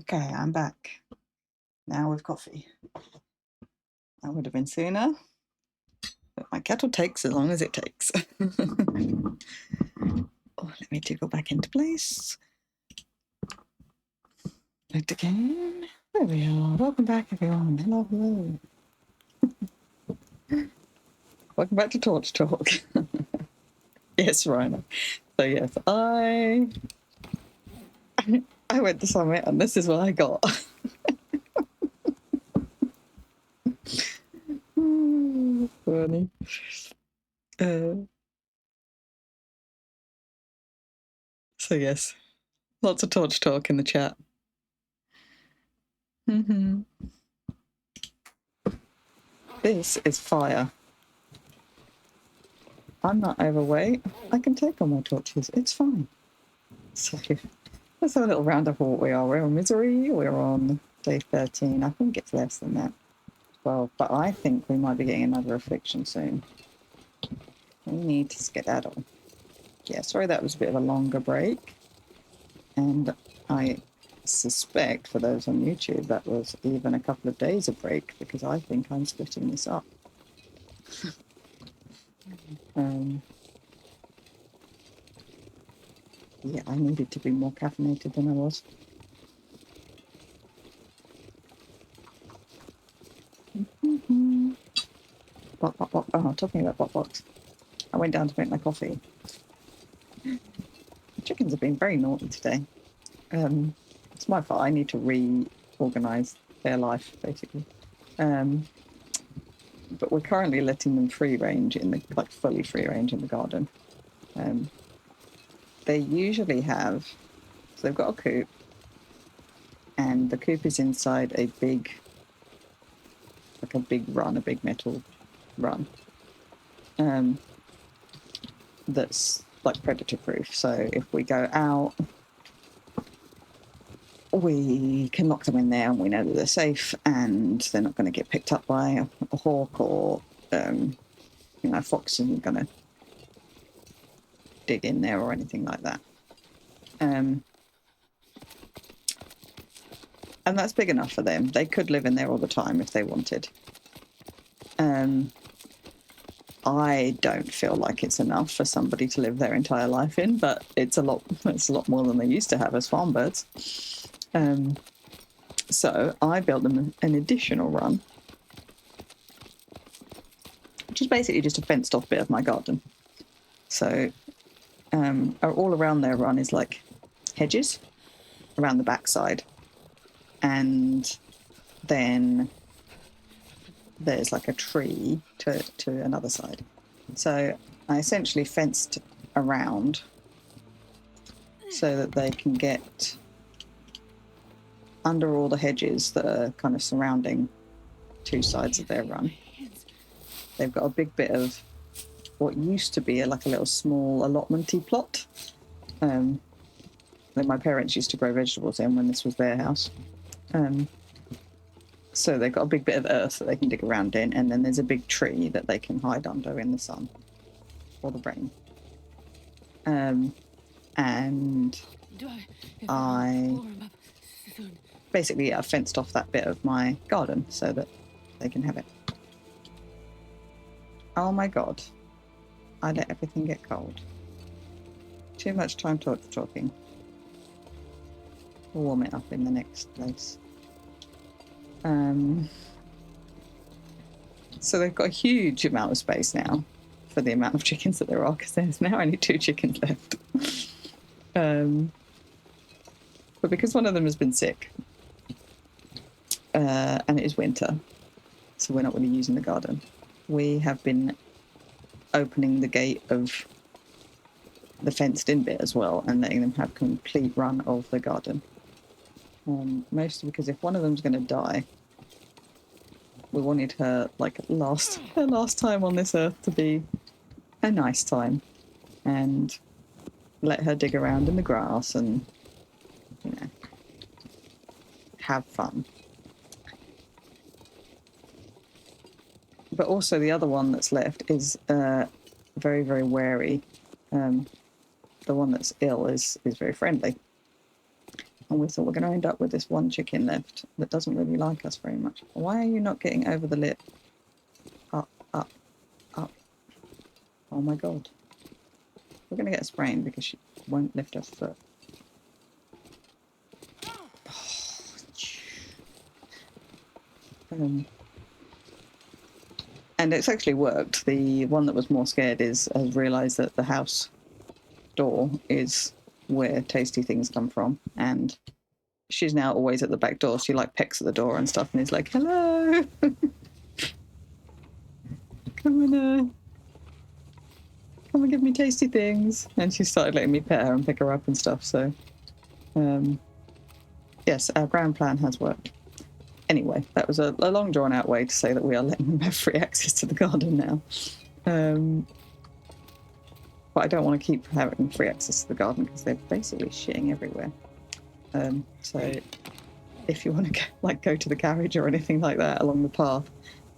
Okay, I'm back. Now with coffee. That would have been sooner, but my kettle takes as long as it takes. Oh, let me go back into place. Load the game. There we are. Welcome back, everyone. Hello, hello. Welcome back to Torch Talk. Yes, Rhino. So yes, I went to Summit and this is what I got. Funny. So yes, lots of Torch Talk in the chat. This is fire. I'm not overweight. I can take on my torches. It's fine. So let's have a little roundup of what we are. We're on Misery. We're on day 13. I think it's less than that. 12. But I think we might be getting another affliction soon. We need to skedaddle. Yeah, sorry that was a bit of a longer break. And I suspect for those on YouTube that was even a couple of days of break because I think I'm splitting this up. Yeah, I needed to be more caffeinated than I was. Oh, talking about box. I went down to make my coffee. The chickens have been very naughty today. It's my fault. I need to reorganize their life, basically. But we're currently letting them free range fully free range in the garden. They usually have, so they've got a coop, and the coop is inside a big run, a big metal run. That's like predator proof. So if we go out, we can lock them in there and we know that they're safe and they're not going to get picked up by a hawk or, a fox isn't going to dig in there or anything like that. And that's big enough for them. They could live in there all the time if they wanted. I don't feel like it's enough for somebody to live their entire life in, but it's a lot more than they used to have as farm birds. So I built them an additional run, which is basically just a fenced off bit of my garden. So all around their run is like hedges around the backside, and then there's like a tree to another side. So I essentially fenced around so that they can get under all the hedges that are kind of surrounding two sides of their run. They've got a big bit of what used to be like a little small allotmenty plot that my parents used to grow vegetables in when this was their house. So they've got a big bit of earth that they can dig around in, and then there's a big tree that they can hide under in the sun or the rain. And I basically fenced off that bit of my garden so that they can have it. Oh my god. I let everything get cold. Too much time talking. We'll warm it up in the next place. So they've got a huge amount of space now for the amount of chickens that there are, because there's now only 2 chickens left. But because one of them has been sick, and it is winter, so we're not really using the garden, we have been opening the gate of the fenced-in bit as well and letting them have complete run of the garden. Mostly because if one of them's going to die, we wanted her last time on this earth to be a nice time, and let her dig around in the grass and have fun. But also the other one that's left is very, very wary. The one that's ill is very friendly. And we thought we're going to end up with this one chicken left that doesn't really like us very much. Why are you not getting over the lip? Up, up, up. Oh my god. We're going to get a sprain because she won't lift her foot. And it's actually worked. The one that was more scared has realised that the house door is where tasty things come from, and she's now always at the back door. She like pecks at the door and stuff, and is like, "Hello, come and give me tasty things." And she started letting me pet her and pick her up and stuff. So, yes, our grand plan has worked. Anyway, that was a long drawn out way to say that we are letting them have free access to the garden now. But I don't want to keep having free access to the garden because they're basically shitting everywhere. So if you want to go to the carriage or anything like that along the path,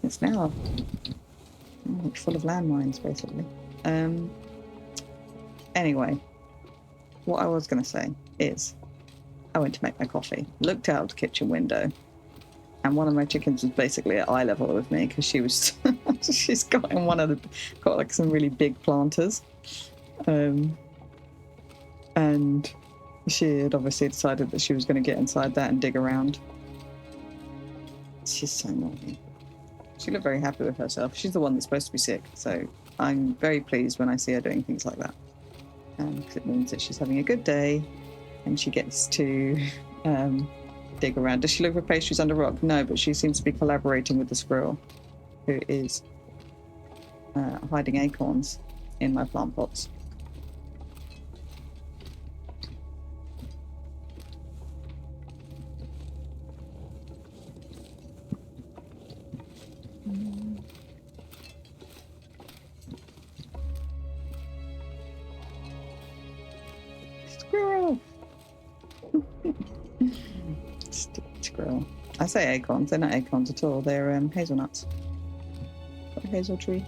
it's now full of landmines, basically. Anyway, what I was going to say is I went to make my coffee, looked out the kitchen window, and one of my chickens was basically at eye level with me because she was she's got like some really big planters. And she had obviously decided that she was going to get inside that and dig around. She's so naughty. She looked very happy with herself. She's the one that's supposed to be sick, so I'm very pleased when I see her doing things like that. Because it means that she's having a good day and she gets to dig around. Does she look for pastries under rock? No, but she seems to be collaborating with the squirrel, who is hiding acorns in my plant pots. Squirrel! Stupid squirrel. I say acorns, they're not acorns at all, they're hazelnuts. Got a hazel tree.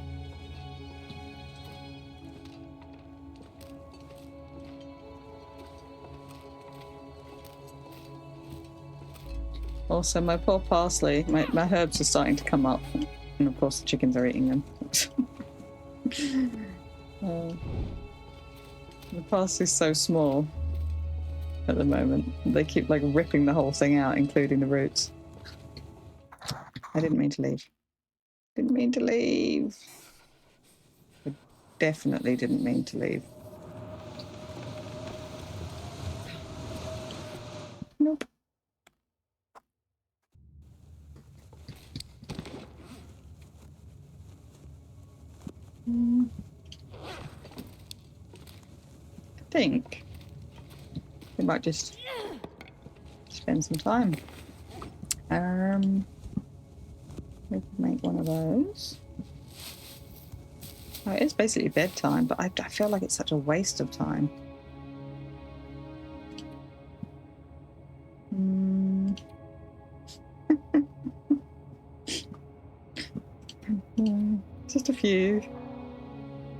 Also, my poor parsley, my herbs are starting to come up, and of course the chickens are eating them. The parsley's so small at the moment. They keep like ripping the whole thing out, including the roots. I didn't mean to leave. Didn't mean to leave. I definitely didn't mean to leave. Nope. I think we might just spend some time. We could make one of those. Oh, it is basically bedtime, but I feel like it's such a waste of time. Just a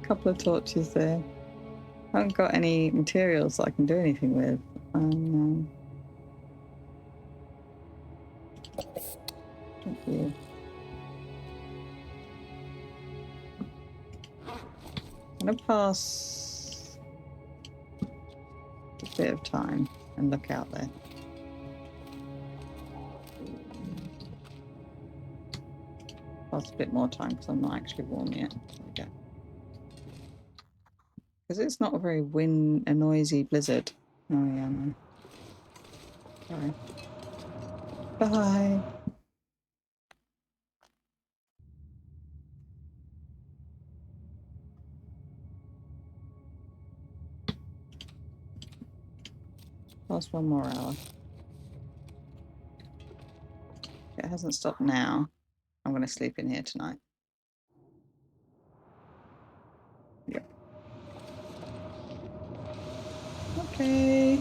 couple of torches there. I haven't got any materials that I can do anything with. Thank you. I'm going to pass a bit of time and look out there. Pass a bit more time because I'm not actually warm yet. There we go. Because it's not a very noisy blizzard. Oh yeah, no. Sorry. Bye. Last 1 more hour. If it hasn't stopped now, I'm going to sleep in here tonight. Yep. Okay.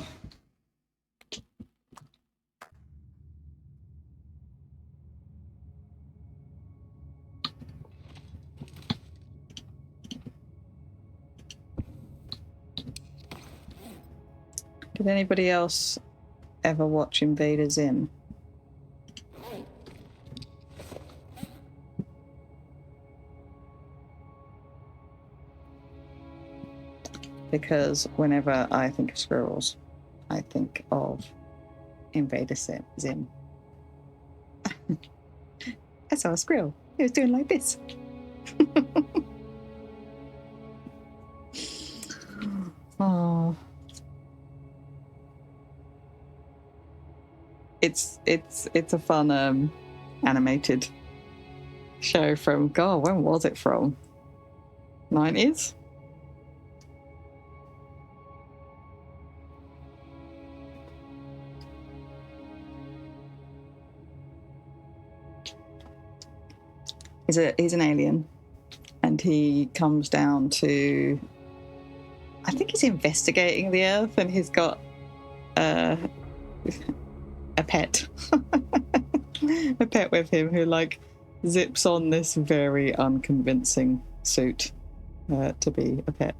Did anybody else ever watch Invader Zim? Because whenever I think of squirrels, I think of Invader Zim. I saw a squirrel. He was doing like this. Oh, it's a fun animated show from God. When was it from? 90s. He's an alien, and he comes down to. I think he's investigating the Earth, and he's got a pet, a pet with him who like zips on this very unconvincing suit to be a pet,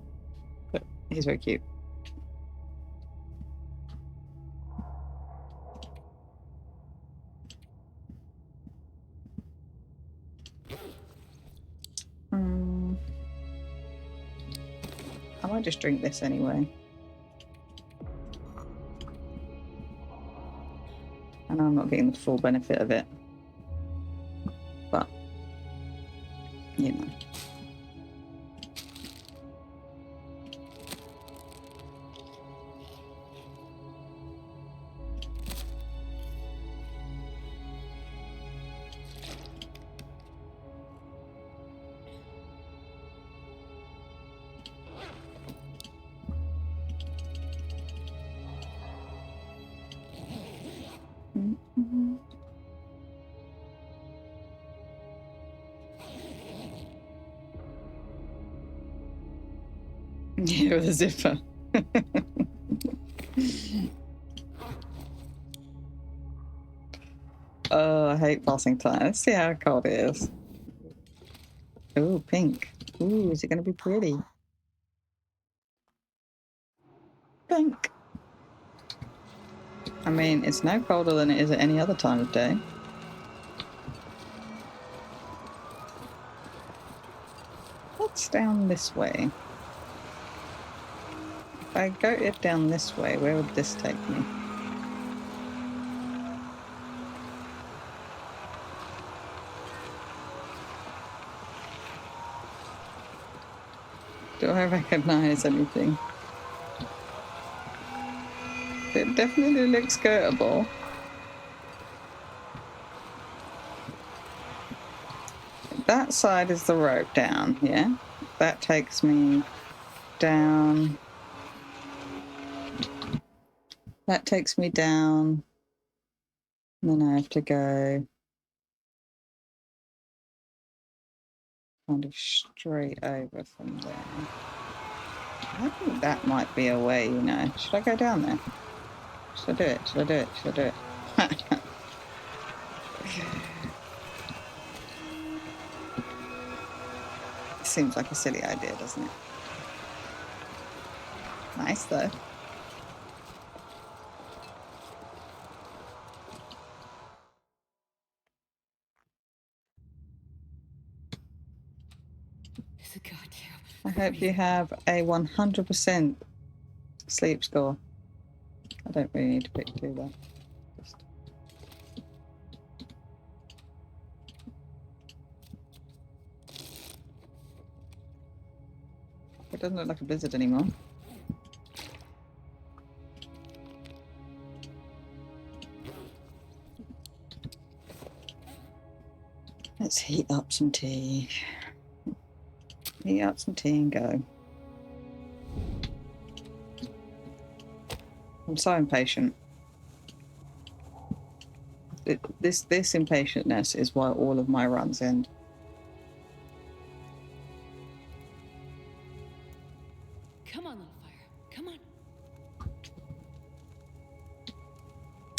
but he's very cute. I might just drink this anyway. I know I'm not getting the full benefit of it, but you know. Yeah, with a zipper. Oh, I hate passing time. Let's see how cold it is. Oh, pink. Ooh, is it going to be pretty? Pink. I mean, it's no colder than it is at any other time of day. What's down this way? If I go it down this way, where would this take me? Do I recognize anything? It definitely looks skirtable. That side is the rope down, yeah? That takes me down. That takes me down. And then I have to go kind of straight over from there. I think that might be a way, you know. Should I go down there? Should I do it? Should I do it? Should I do it? Seems like a silly idea, doesn't it? Nice, though. I hope you have a 100% sleep score. I don't really need to pick two, though. It doesn't look like a blizzard anymore. Let's heat up some tea. Heat up some tea and go. I'm so impatient. This impatientness is why all of my runs end. Come on, little fire. Come on.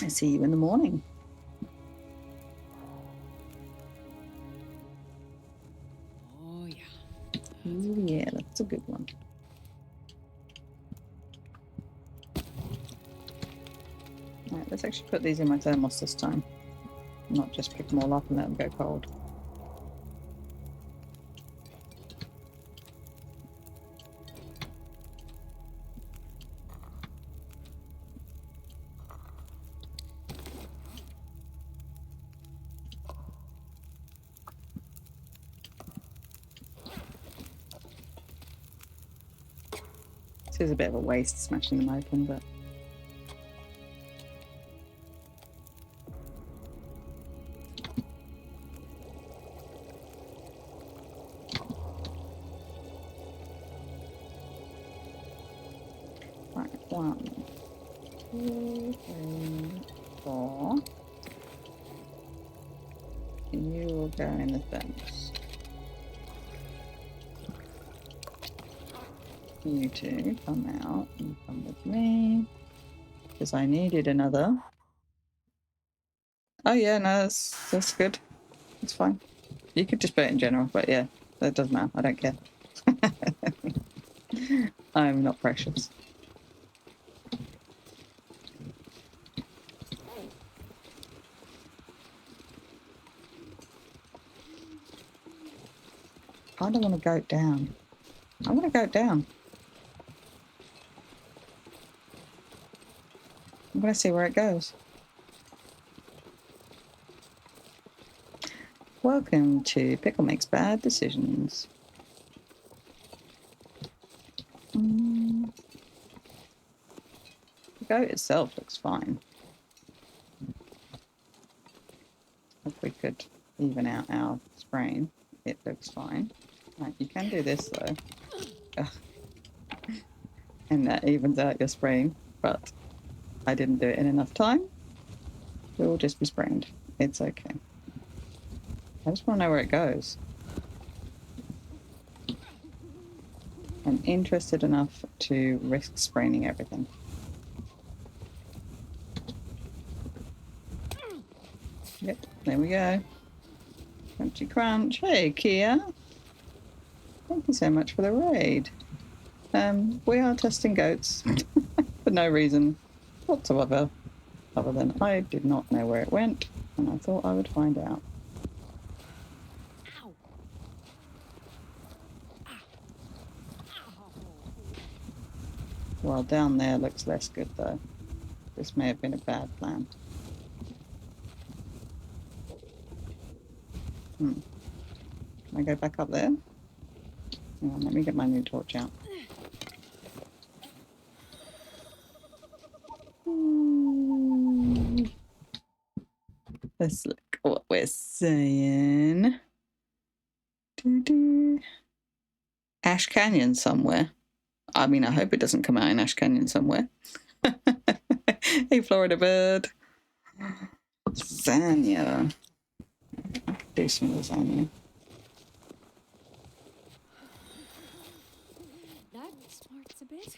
I see you in the morning. Oh, yeah. Ooh, yeah, that's a good one. Right, Right, let's actually put these in my thermos this time. Not just pick them all up and let them go cold. This is a bit of a waste smashing them open, but right, 1, 2, 3, 4. You will go in the thermos. You two come out and come with me. Because I needed another. Oh yeah, no, that's good. It's fine. You could just put it in general, but yeah, that doesn't matter. I don't care. I'm not precious. I don't want to go down. I want to go down. I'm going to see where it goes. Welcome to Pickle Makes Bad Decisions. The goat itself looks fine. If we could even out our spraying, it looks fine. Right, you can do this though. Ugh. And that evens out your spraying, but I didn't do it in enough time. We'll just be sprained. It's okay. I just want to know where it goes. I'm interested enough to risk spraining everything. Yep, there we go. Crunchy crunch. Hey, Kia. Thank you so much for the raid. We are testing goats for no reason whatsoever, other than I did not know where it went, and I thought I would find out. Ow. Well, down there looks less good though. This may have been a bad plan. Can I go back up there? Hang on, let me get my new torch out. Let's look at what we're saying. Doo-doo. Ash Canyon somewhere. I mean, I hope it doesn't come out in Ash Canyon somewhere. Hey, Florida bird. Lasagna. I could do some lasagna. That smarts a bit.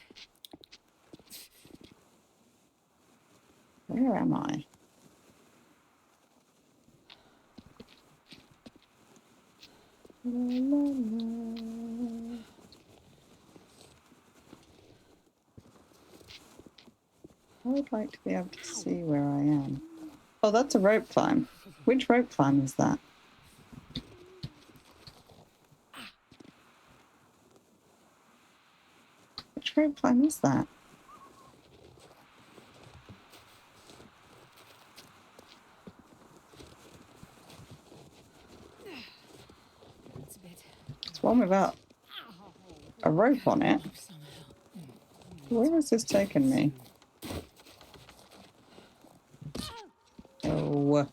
Where am I? La, la, la. I would like to be able to see where I am. Oh, that's a rope climb. Which rope climb is that? Which rope climb is that? That's a bit. It's one without a rope on it. Where has this taken me? Oh.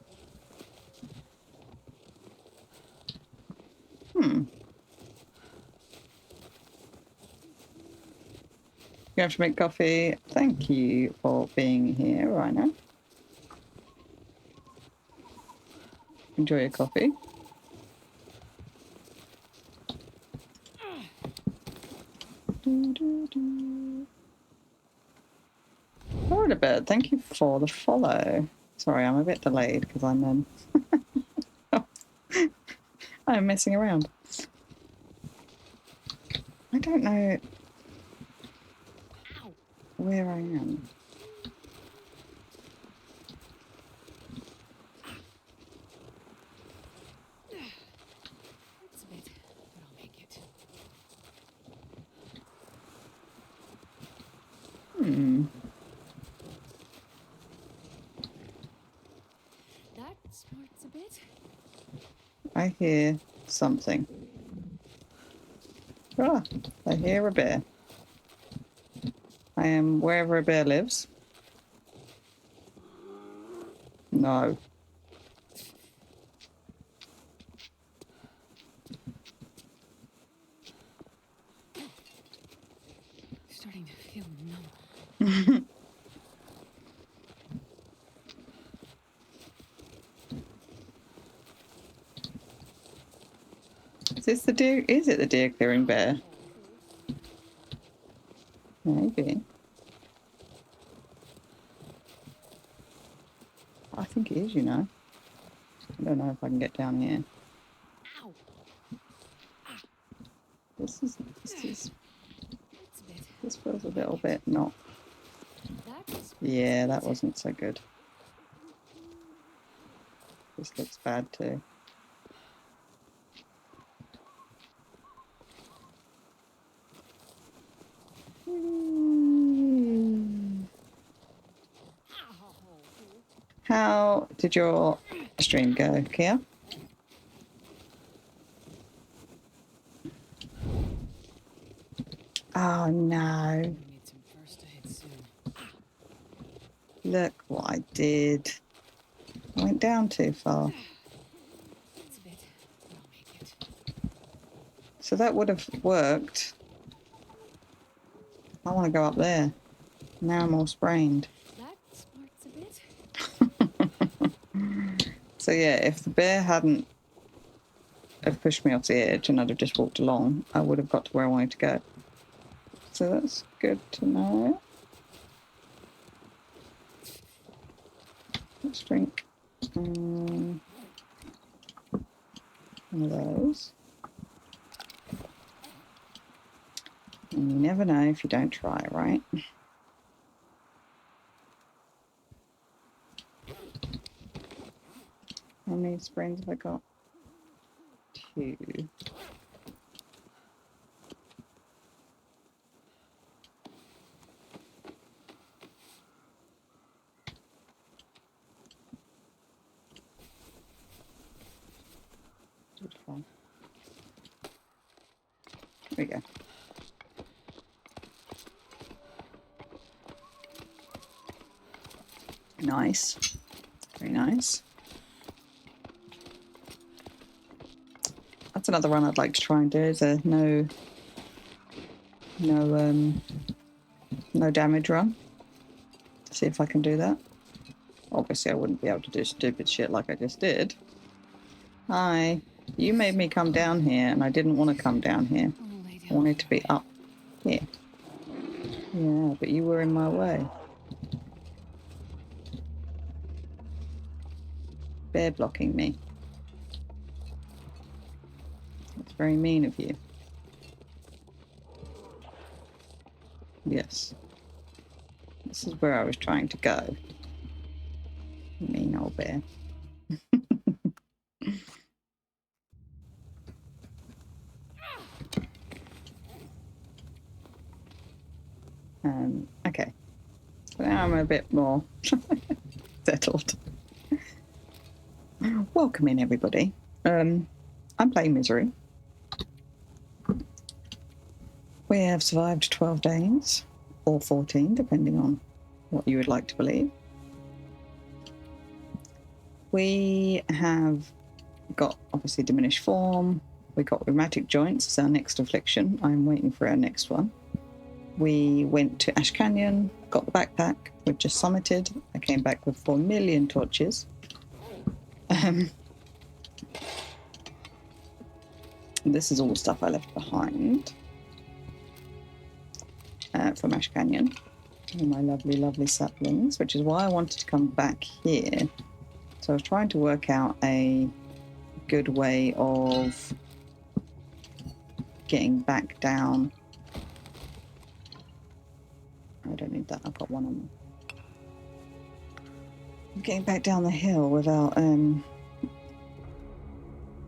You have to make coffee. Thank you for being here, Rhino. Enjoy your coffee. Florida bird, thank you for the follow. Sorry, I'm a bit delayed because I'm I'm messing around. I don't know where I am. That smarts a bit. I hear something. Ah, I hear a bear. I am wherever a bear lives. No. Starting to feel numb. Is this the deer? Is it the deer clearing bear? Maybe. I think it is, you know. I don't know if I can get down here. Ow! This It's a bit. this feels a little bit not. That's Yeah, that wasn't so good. This looks bad too. How did your stream go, Kia? Oh no. We need some first aid soon. Look what I did. I went down too far. It's a bit. But I'll make it. So that would have worked. I want to go up there. Now I'm all sprained. That smarts a bit. So yeah, if the bear hadn't have pushed me off the edge and I'd have just walked along, I would have got to where I wanted to go. So that's good to know. Let's drink one of those. And you never know if you don't try, right? How many sprains have I got? 2. Beautiful. There we go. Nice. Very nice. That's another one I'd like to try and do, is a no damage run. See if I can do that. Obviously I wouldn't be able to do stupid shit like I just did. Hi. You made me come down here and I didn't want to come down here. I wanted to be up here. Yeah, but you were in my way. Bear blocking me. That's very mean of you. Yes. This is where I was trying to go. Mean old bear. Okay. So now I'm a bit more settled. Welcome in, everybody. I'm playing Misery. We have survived 12 days, or 14, depending on what you would like to believe. We have got, obviously, diminished form. We got rheumatic joints as our next affliction. I'm waiting for our next one. We went to Ash Canyon, got the backpack. We've just summited. I came back with 4 million torches. This is all the stuff I left behind from Ash Canyon. All my lovely, lovely saplings, which is why I wanted to come back here. So I was trying to work out a good way of getting back down. I don't need that. I've got one on me. Getting back down the hill without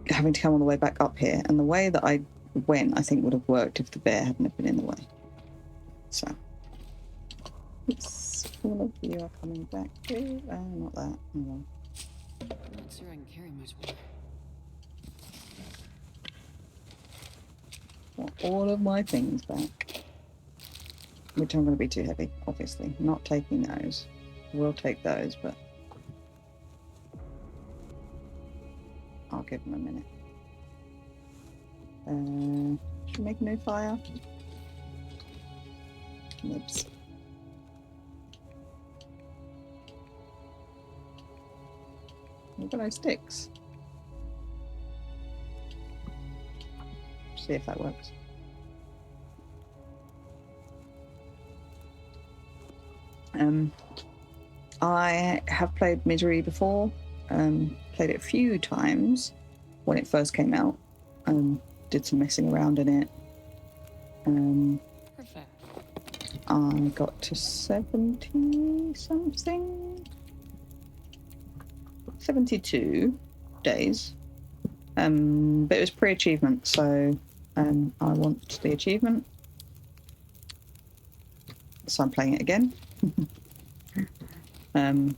having to come all the way back up here. And the way that I went, I think, would have worked if the bear hadn't have been in the way. So You are coming back too. Not that. Oh, well. I'm not sure I can carry much more. Want all of my things back. Which I'm going to be too heavy, obviously. Not taking those. We'll take those, but I'll give them a minute. Should we make a new fire? Nibs. We've got no sticks. See if that works. I have played Misery before. Played it a few times when it first came out. Did some messing around in it. Perfect. I got to 70 something. 72 days. But it was pre-achievement, so I want the achievement. So I'm playing it again. I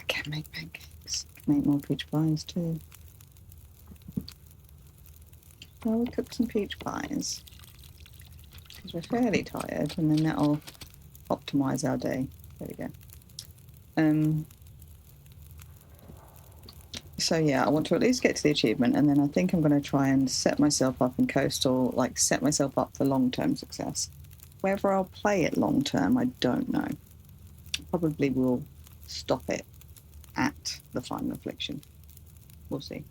can make pancakes. I can make more peach pies too. Well, we'll cook some peach pies because we're fairly tired, and then that'll optimize our day. There we go. So yeah, I want to at least get to the achievement, and then I think I'm going to try and set myself up in Coastal, like set myself up for long-term success. Whether I'll play it long-term, I don't know. Probably will stop it at the Final Affliction. We'll see.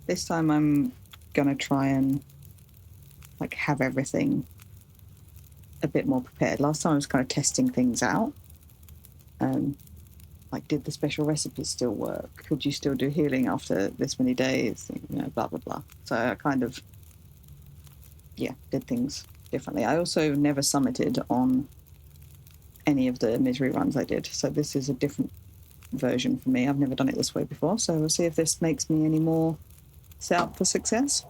This time I'm going to try and like have everything a bit more prepared. Last time I was kind of testing things out. Like, did the special recipes still work? Could you still do healing after this many days? You know, blah, blah, blah. So I kind of, yeah, did things differently. I also never summited on any of the Misery runs I did. So this is a different version for me. I've never done it this way before. So we'll see if this makes me any more set up for success.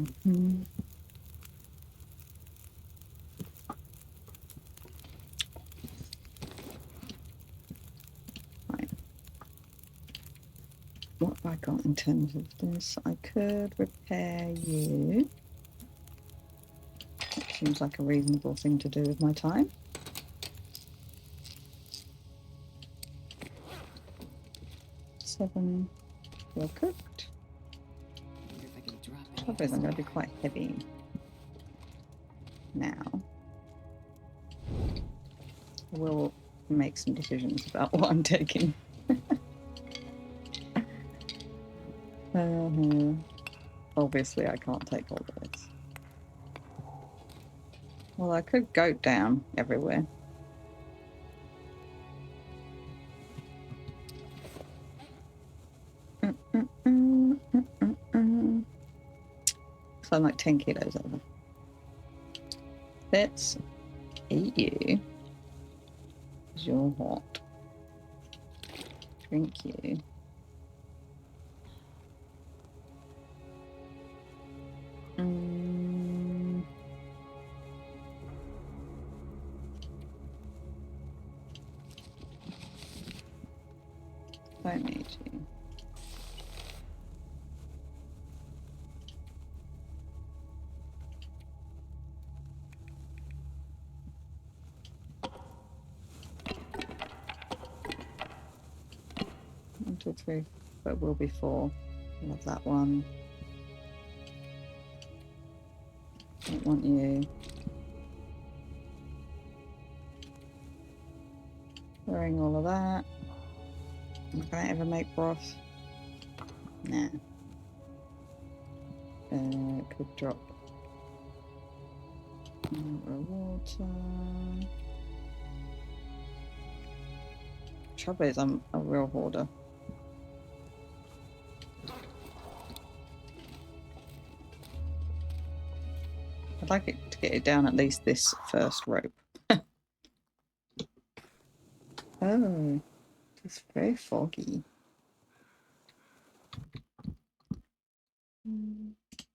Mm-hmm. Right. What have I got in terms of this? I could repair you. That seems like a reasonable thing to do with my time. Seven well cooked. Wonder if I can drop any Trouble is, I'm going to be quite heavy now. I will make some decisions about what I'm taking. Obviously, I can't take all of this. Well, I could goat down everywhere. So I'm like 10 kilos over. Let's eat you. Because you're hot. Drink you. Don't need you. One, two, three, but it will be four. I love that one. Don't want you. Wearing all of that. Can I ever make broth? Nah. Could drop water. Trouble is, I'm a real hoarder. I'd like it to get it down at least this first rope. Oh, it's very foggy.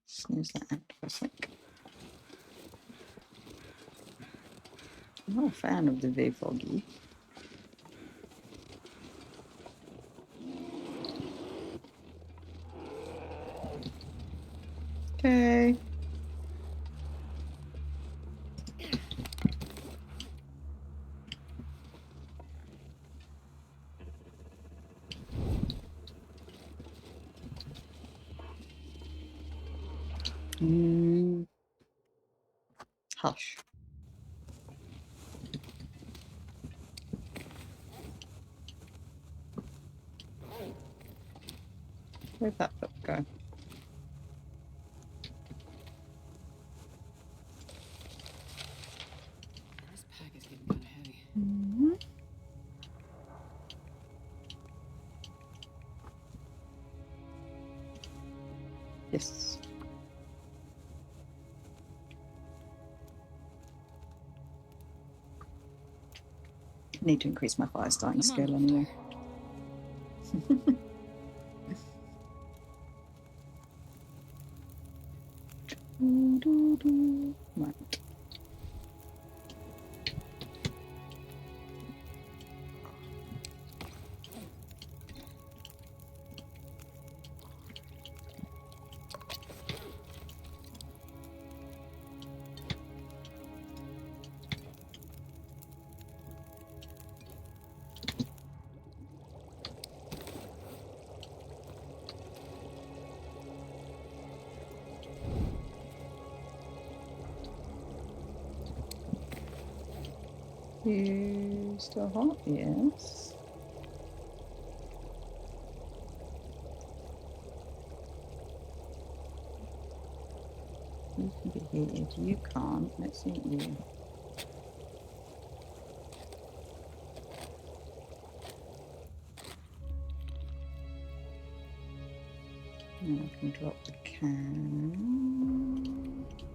Snooze that out for a sec. I'm not a fan of the V-Foggy. Okay. Hush. Where'd that book go? This pack is getting kind of heavy. Yes. Need to increase my fire starting Come on, skill anyway. Right. You still hot? Yes. You can be heated. You can't. Let's eat you. And I can drop the can.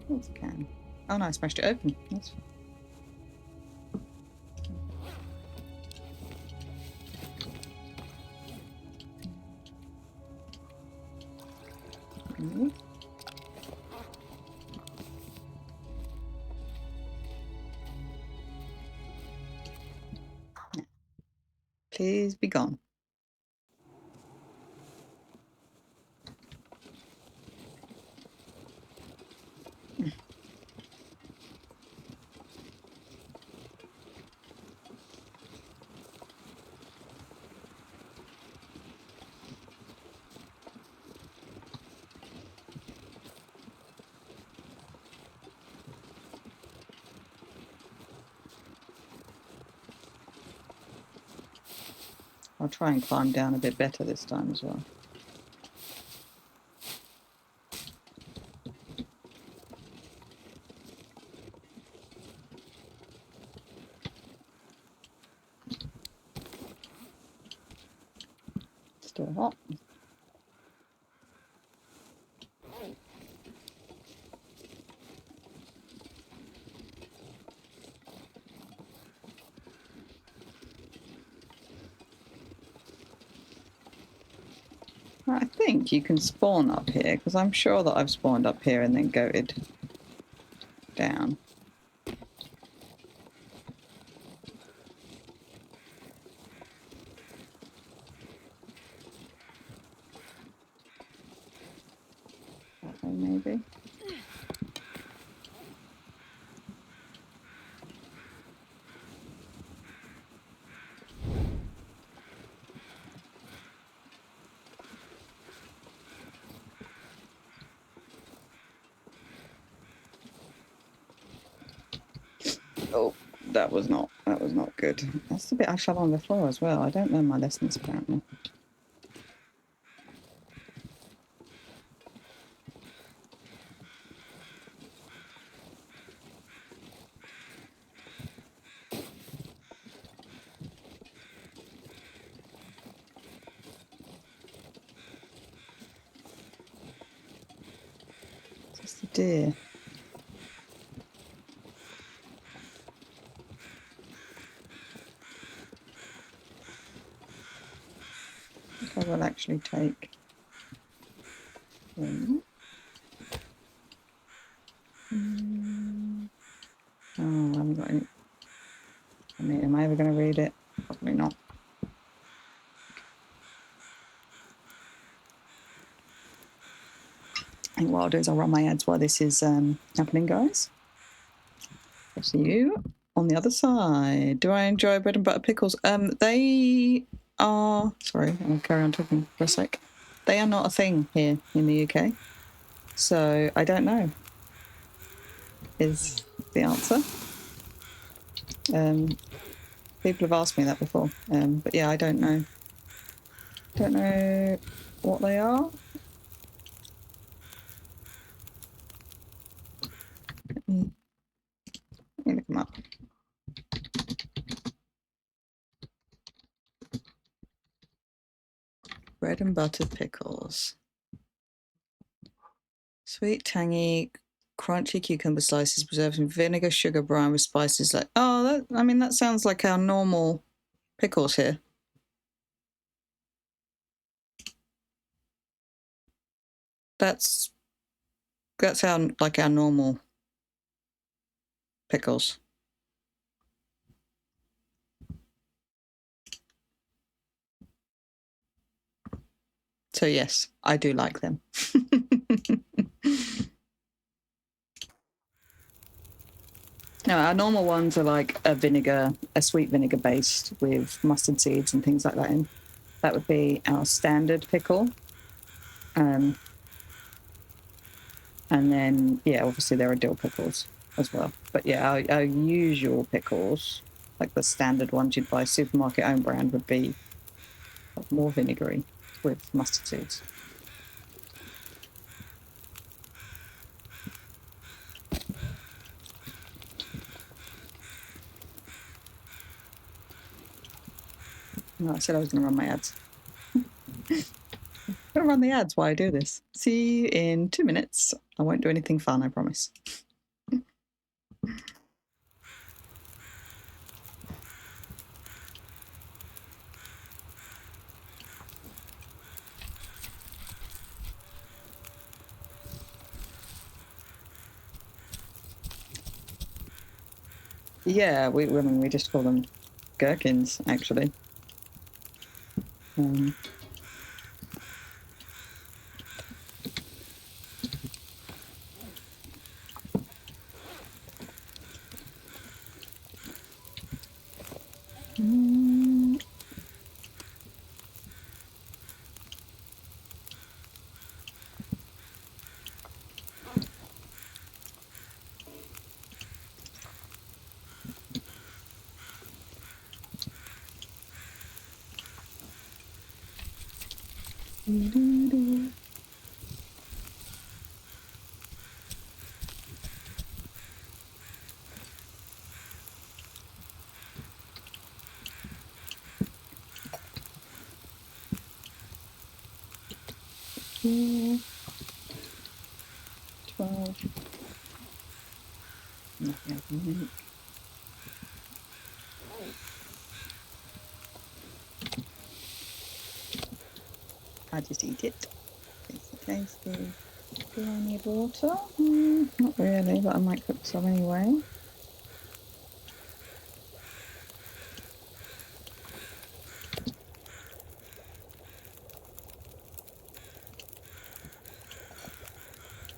What's the can? Oh no, I smashed it open. That's fine. Please be gone. I'll try and climb down a bit better this time as well. Still hot. I think you can spawn up here, because I'm sure that I've spawned up here and then goated down. That way, maybe. Oh, that was not good. That's the bit I fell on the floor as well. I don't learn my lessons apparently. Just a deer. I think I will actually take him. I think what I'll do is I'll run my ads while this is happening, guys. I'll see you on the other side. Do I enjoy bread and butter pickles? They are... Sorry, I'll carry on talking for a sec. They are not a thing here in the UK. So I don't know, is the answer. People have asked me that before. But yeah, I don't know. Don't know what they are. Let me look them up. Bread and butter pickles. Sweet, tangy, crunchy cucumber slices preserved in vinegar, sugar, brine with spices like... Oh, that sounds like our normal pickles here. That's our normal pickles. So yes, I do like them. No, our normal ones are like a sweet vinegar based with mustard seeds and things like that in. That would be our standard pickle. And then, yeah, obviously there are dill pickles as well. But yeah, our usual pickles, like the standard ones you'd buy supermarket own brand, would be more vinegary with mustard seeds. No, I said I was going to run my ads. I'm going to run the ads while I do this. See you in 2 minutes. I won't do anything fun, I promise. Yeah, we just call them gherkins, actually. Do Yeah. 12. Nothing I can make. I just eat it. Tasty, tasty. Do I need water? Not really, but I might cook some anyway.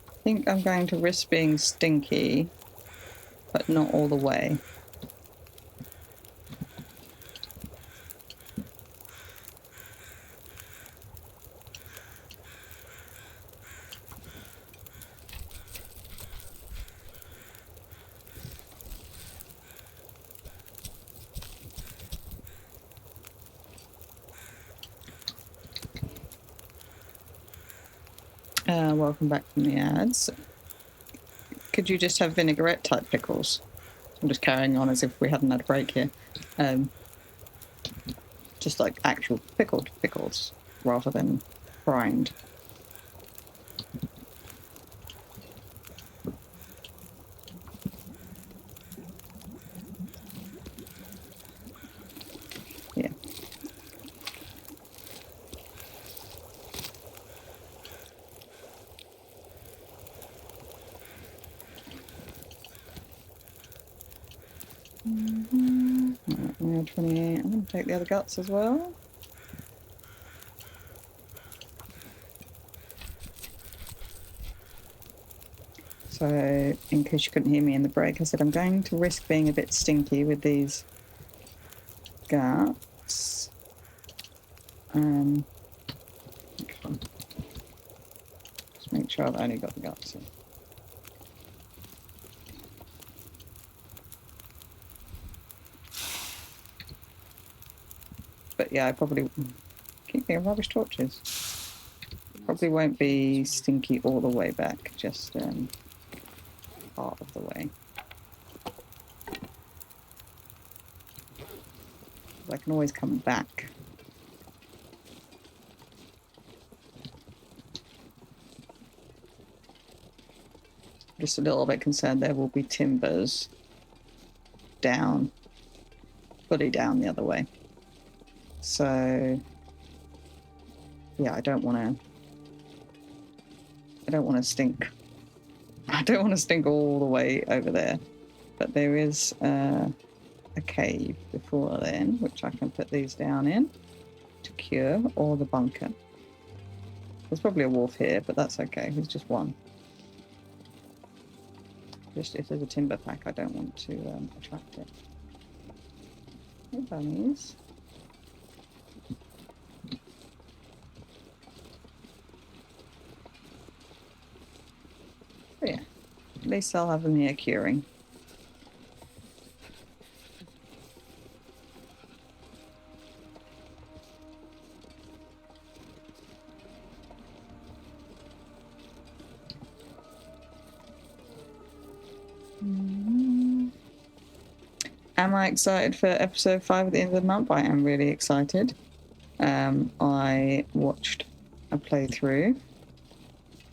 I think I'm going to risk being stinky, but not all the way. Welcome back from the ads. Could you just have vinaigrette type pickles? I'm just carrying on as if we hadn't had a break here. Just like actual pickled pickles rather than brined. Yeah. Alright, now 28. I'm going to take the other guts as well. So, in case you couldn't hear me in the break, I said I'm going to risk being a bit stinky with these guts. Just make sure I've only got the guts in. But yeah, I probably keep getting rubbish torches. Probably won't be stinky all the way back, just part of the way. I can always come back. Just a little bit concerned there will be timbers down, fully down the other way. So yeah, I don't want to stink. I don't want to stink all the way over there. But there is a cave before then, which I can put these down in to cure, or the bunker. There's probably a wolf here, but that's okay. There's just one. Just if there's a timber pack, I don't want to attract it. Hey, bunnies. But yeah, at least I'll have them here curing. Am I excited for episode 5 at the end of the month? I am really excited. I watched a playthrough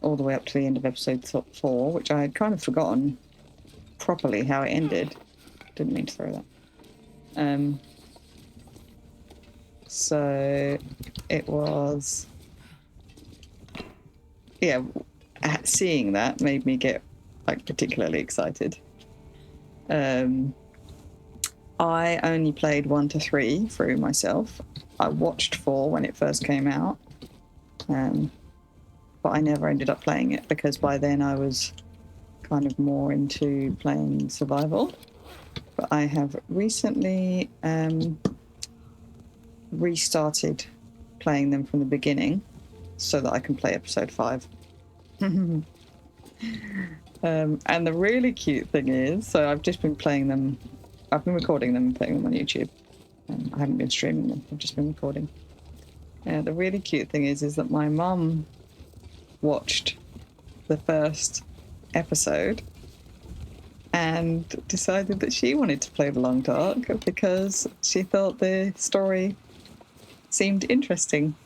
all the way up to the end of episode 4, which I had kind of forgotten properly how it ended. Didn't mean to throw that. So it was, yeah, seeing that made me get like particularly excited. I only played 1 to 3 through myself. I watched 4 when it first came out, but I never ended up playing it because by then I was kind of more into playing survival. But I have recently restarted playing them from the beginning so that I can play episode 5. And the really cute thing is, so I've just been playing them. I've been recording them and putting them on YouTube. I haven't been streaming them. I've just been recording. The really cute thing is that my mum watched the first episode and decided that she wanted to play The Long Dark because she thought the story seemed interesting.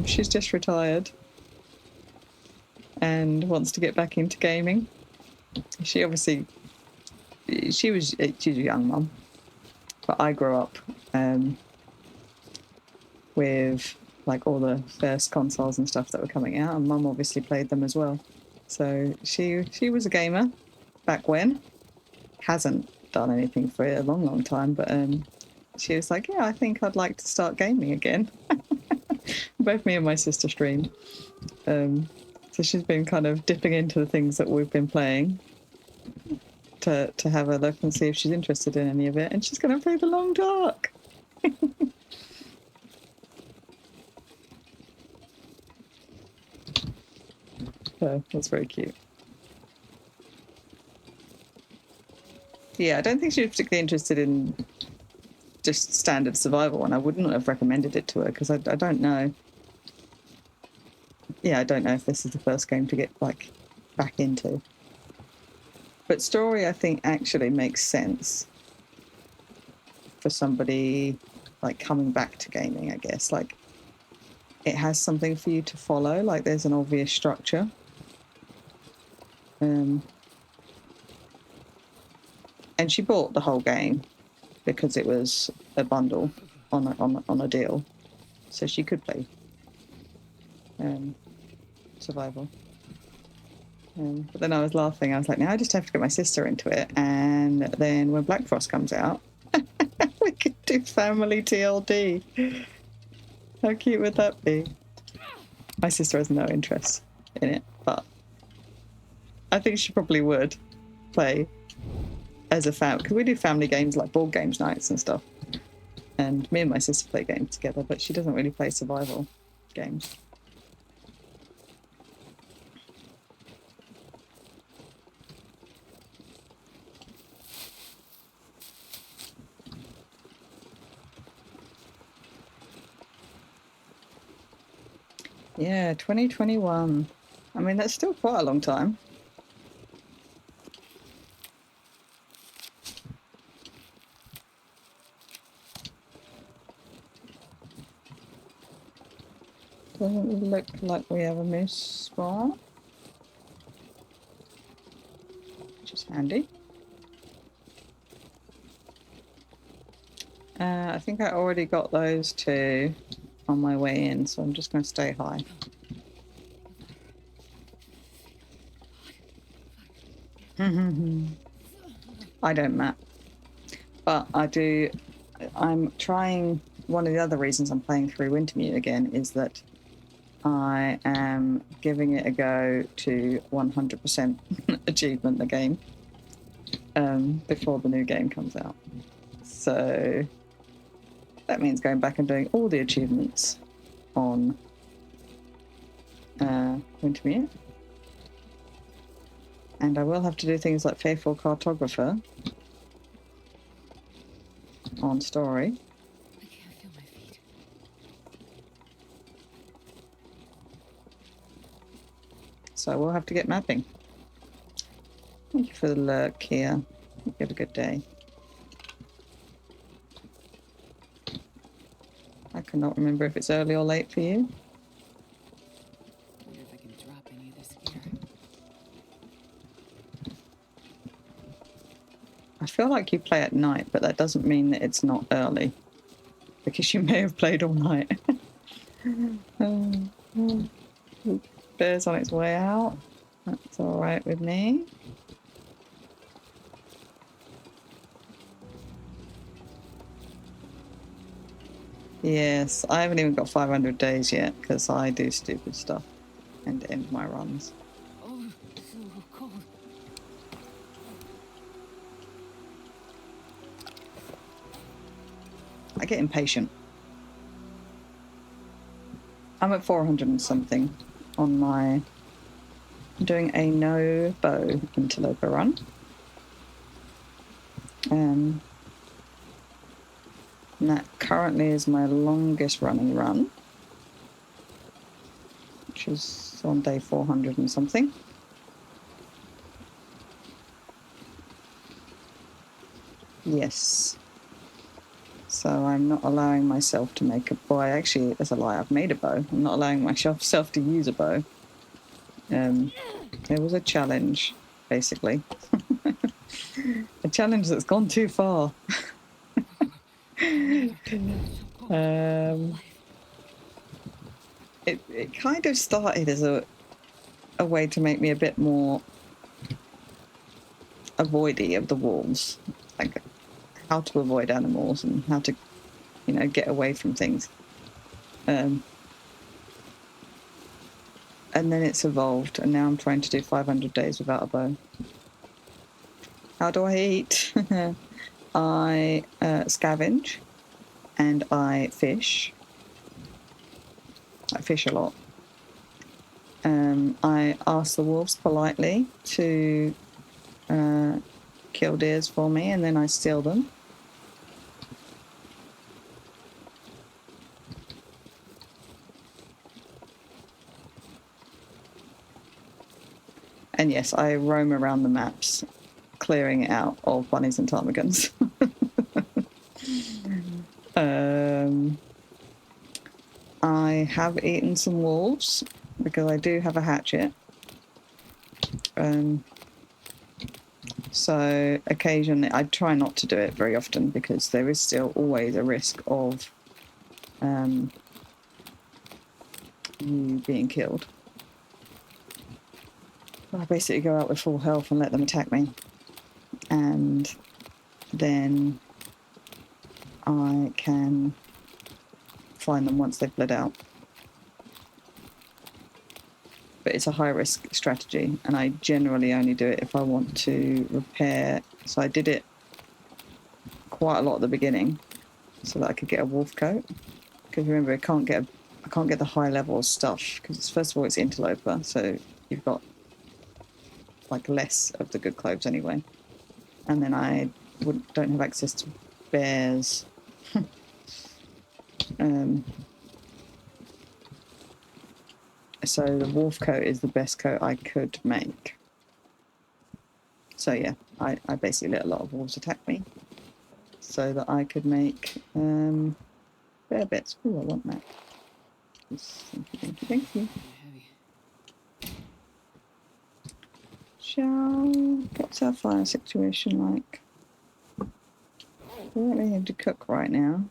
She's just retired and wants to get back into gaming. She's a young mum, but I grew up with like all the first consoles and stuff that were coming out, and mum obviously played them as well. So she was a gamer back when. Hasn't done anything for a long time, but she was like, yeah, I think I'd like to start gaming again. Both me and my sister streamed. So she's been kind of dipping into the things that we've been playing to have a look and see if she's interested in any of it. And she's going to play The Long Dark. So that's very cute. Yeah, I don't think she was particularly interested in just standard survival one. I wouldn't have recommended it to her because I don't know. Yeah, I don't know if this is the first game to get like back into. But story, I think, actually makes sense for somebody like coming back to gaming, I guess. Like, it has something for you to follow. Like, there's an obvious structure. And she bought the whole game because it was a bundle on a deal, so she could play survival. But then I was laughing. I was like, now I just have to get my sister into it, and then when Black Frost comes out, we could do family TLD. How cute would that be? My sister has no interest in it, but I think she probably would play as a family, because we do family games like board games nights and stuff. And me and my sister play games together, but she doesn't really play survival games. Yeah, 2021. I mean, that's still quite a long time. Doesn't look like we have a moose spawn, which is handy. I think I already got those two on my way in, so I'm just going to stay high. I don't map, but I do. I'm trying. One of the other reasons I'm playing through Wintermute again is that I am giving it a go to 100% achievement the game before the new game comes out. So that means going back and doing all the achievements on Wintermute. And I will have to do things like Faithful Cartographer on story. I can't feel my feet. So I will have to get mapping. Thank you for the lurk here. You have a good day. I cannot remember if it's early or late for you. Wonder if I can drop any of this gear. I feel like you play at night, but that doesn't mean that it's not early. Because you may have played all night. Bear's on its way out. That's alright with me. Yes, I haven't even got 500 days yet because I do stupid stuff and end my runs. Oh, so cold. I get impatient. I'm at 400 and something on my... I'm doing a no bow interloper run. And that currently is my longest running run, which is on day 400 and something. Yes. So I'm not allowing myself to make a bow. Actually, that's a lie. I've made a bow. I'm not allowing myself to use a bow. It was a challenge, basically. A challenge that's gone too far. It kind of started as a way to make me a bit more avoidy of the wolves, like how to avoid animals and how to, get away from things. And then it's evolved, and now I'm trying to do 500 days without a bow. How do I eat? I scavenge, and I fish. I fish a lot. I ask the wolves politely to kill deers for me, and then I steal them. And yes, I roam around the maps, clearing it out of bunnies and ptarmigans. I have eaten some wolves because I do have a hatchet. So occasionally, I try not to do it very often because there is still always a risk of you being killed. I basically go out with full health and let them attack me. And then I can find them once they've bled out. But it's a high risk strategy, and I generally only do it if I want to repair. So I did it quite a lot at the beginning so that I could get a wolf coat. Because remember, I can't get the high level stuff because first of all it's interloper, so you've got like less of the good clothes anyway. And then I don't have access to bears. So the wolf coat is the best coat I could make. So yeah, I basically let a lot of wolves attack me so that I could make bear bits. Ooh, I want that. Thank you, thank you, thank you. Heavy. What's our fire situation like? We don't really have to cook right now.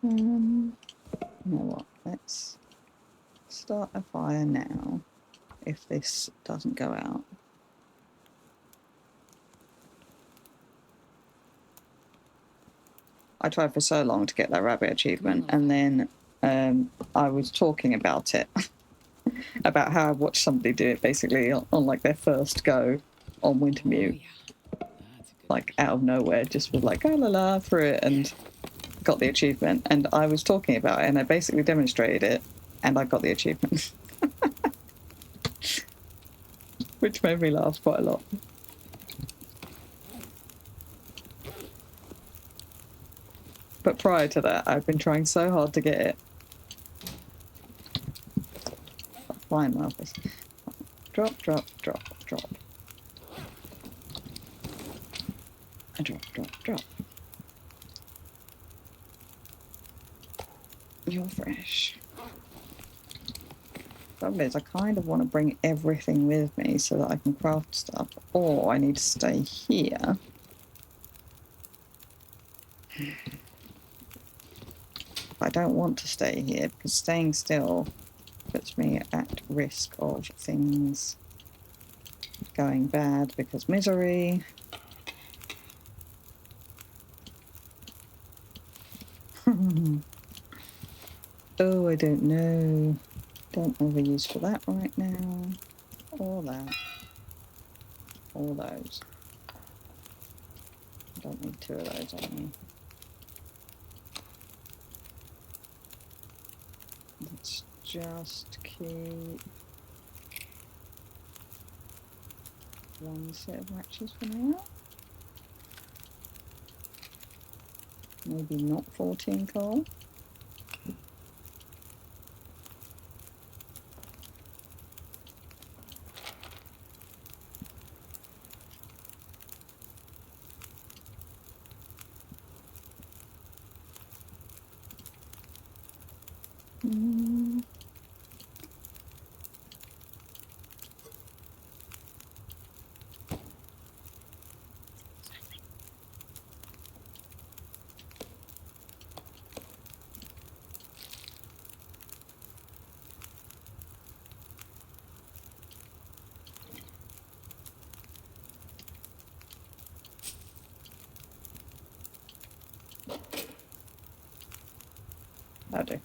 You know what? Let's start a fire now. If this doesn't go out. I tried for so long to get that rabbit achievement, and then I was talking about it, about how I watched somebody do it basically on like their first go on Wintermute, like out of nowhere, just was like, oh la la for it, and got the achievement. And I was talking about it, and I basically demonstrated it, and I got the achievement, which made me laugh quite a lot. But prior to that, I've been trying so hard to get it. Flying marvelous. Drop, drop, drop, drop. A drop, drop, drop. You're fresh. Problem is, I kind of want to bring everything with me so that I can craft stuff, or I need to stay here. I don't want to stay here because staying still puts me at risk of things going bad because misery. Oh, I don't know. Don't have a use for that right now. Or that. Or those. I don't need two of those on me. Let's just keep one set of matches for now. Maybe not 14 coal. That'll do.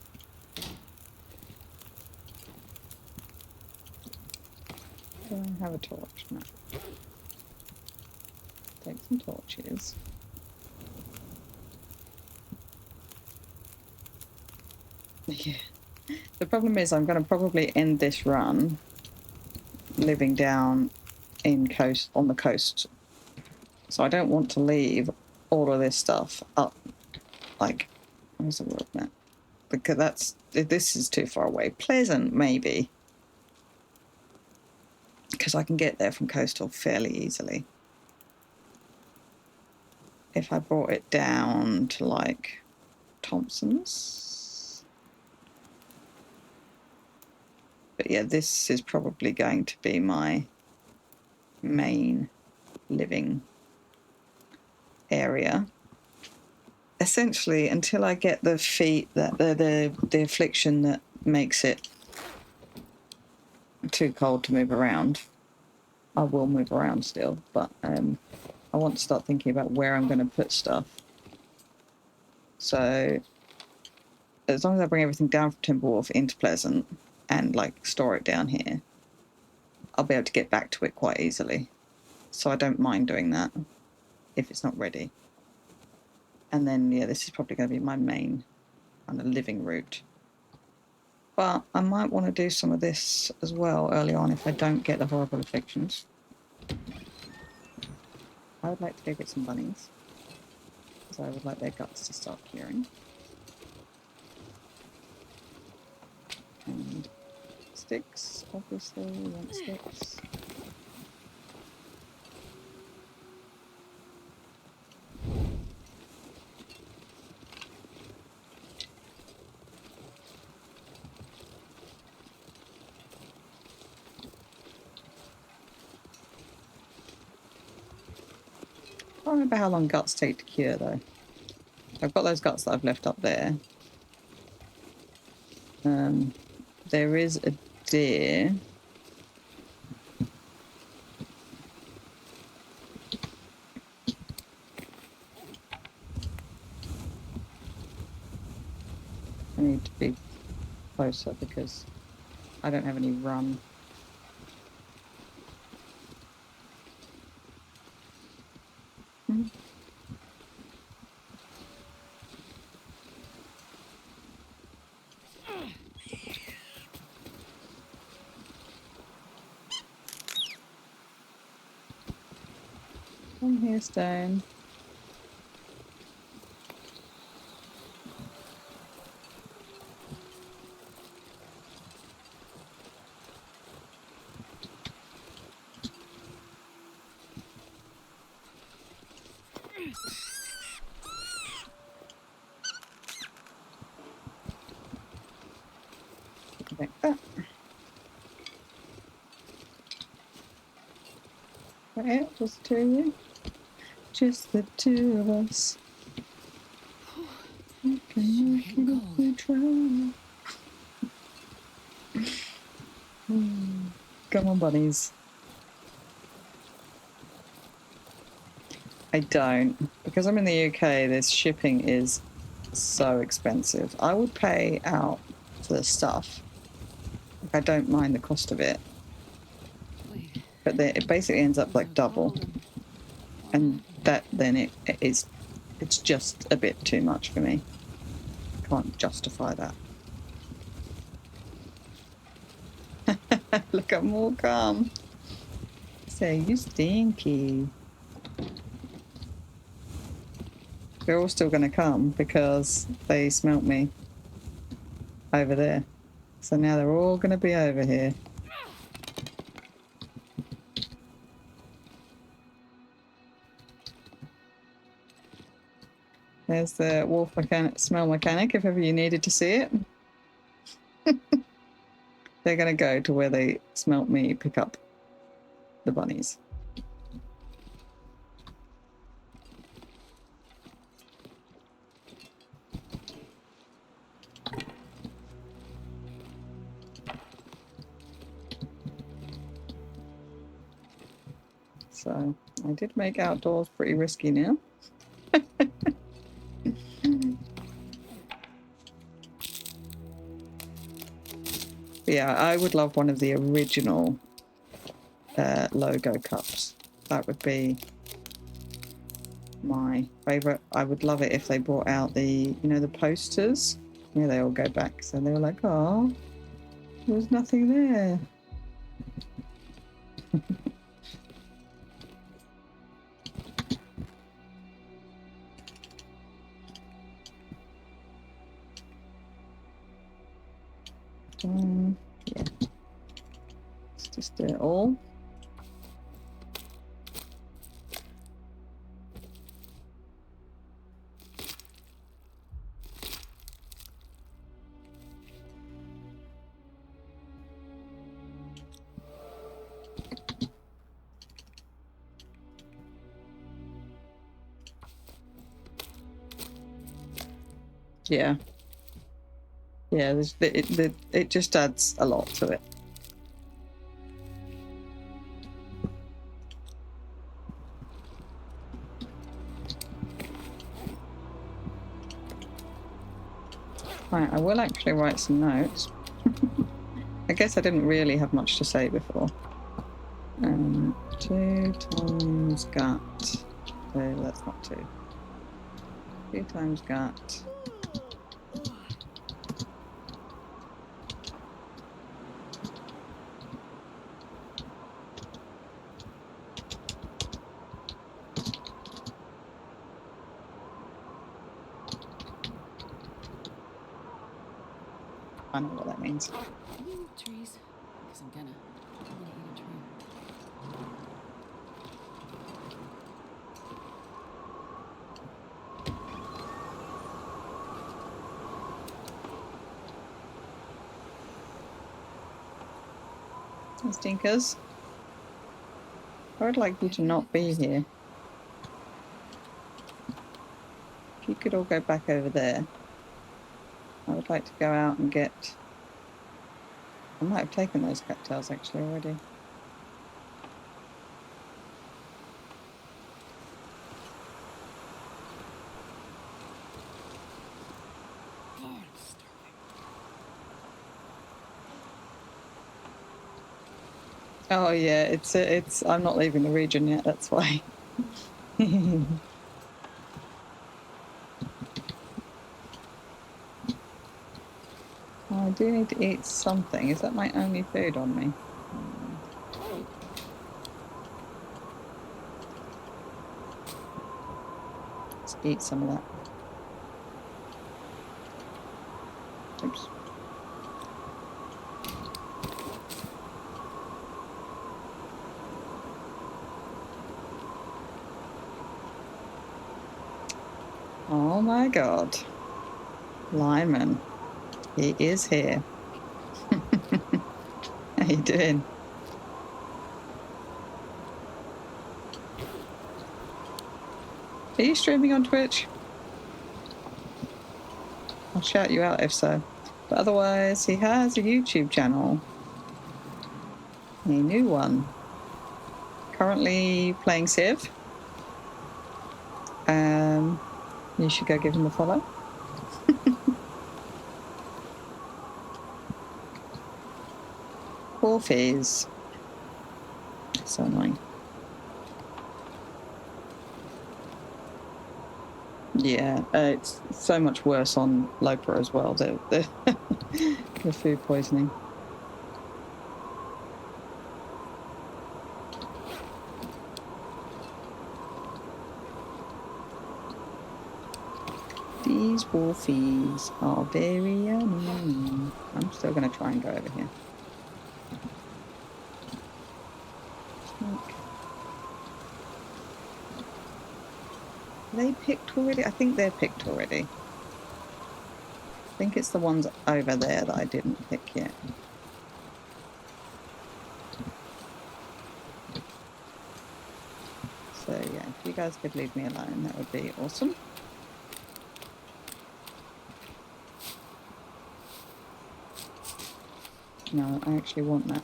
Do I have a torch? No. Take some torches. Yeah. The problem is I'm going to probably end this run living down on the coast. So I don't want to leave all of this stuff up, like, where's the word now? Because this is too far away. Pleasant, maybe. Because I can get there from coastal fairly easily. If I brought it down to, like, Thompson's. But yeah, this is probably going to be my main living area. Essentially, until I get the feat that the affliction that makes it too cold to move around, I will move around still. But I want to start thinking about where I'm going to put stuff. So as long as I bring everything down from Timberwolf into Pleasant, and like store it down here, I'll be able to get back to it quite easily. So I don't mind doing that if it's not ready. And then, yeah, this is probably going to be my main kind of living route. But I might want to do some of this as well early on if I don't get the horrible afflictions. I would like to go get some bunnies, because I would like their guts to start curing. And sticks, obviously, we want sticks. I can't remember how long guts take to cure though. I've got those guts that I've left up there. There is a deer. I need to be closer because I don't have any run. Come here, Stone. Like that. Right, just the two of you. Just the two of us. We can make it if we try. Come on, bunnies. I don't. Because I'm in the UK, this shipping is so expensive. I would pay out for the stuff. Like, I don't mind the cost of it. Wait. But then it basically ends up like double. And that then it's just a bit too much for me. Can't justify that. Look, I'm all calm. Say, you stinky. They're all still going to come because they smelt me over there. So now they're all going to be over here. There's the wolf mechanic, smell mechanic, if ever you needed to see it. They're going to go to where they smelt me pick up the bunnies. So I did make outdoors pretty risky now. Yeah, I would love one of the original logo cups. That would be my favourite. I would love it if they brought out the, you know, the posters. Yeah, they all go back. So they were like, oh, there was nothing there. Yeah. Let's just do it all. Yeah. Yeah, it just adds a lot to it. Right, I will actually write some notes. I guess I didn't really have much to say before. 2 times gut. So that's not 2. 2 times gut. I know what that means. Trees. Because I'm gonna eat a tree. Stinkers. I'd like you to not be here. If you could all go back over there. I would like to go out and get... I might have taken those cattails actually already. Oh, I'm starving. Oh yeah, it's. I'm not leaving the region yet. That's why. I do need to eat something. Is that my only food on me? Let's eat some of that. Oops. Oh my god. Lyman. He is here. How you doing? Are you streaming on Twitch? I'll shout you out if so. But otherwise, he has a YouTube channel. A new one. Currently playing Civ. You should go give him a follow. Wolfies. So annoying. Yeah, it's so much worse on Lopa as well. The food poisoning. These wolfies are very annoying. I'm still going to try and go over here. Are they picked already? I think they're picked already. I think it's the ones over there that I didn't pick yet. So yeah, if you guys could leave me alone, that would be awesome. No, I actually want that.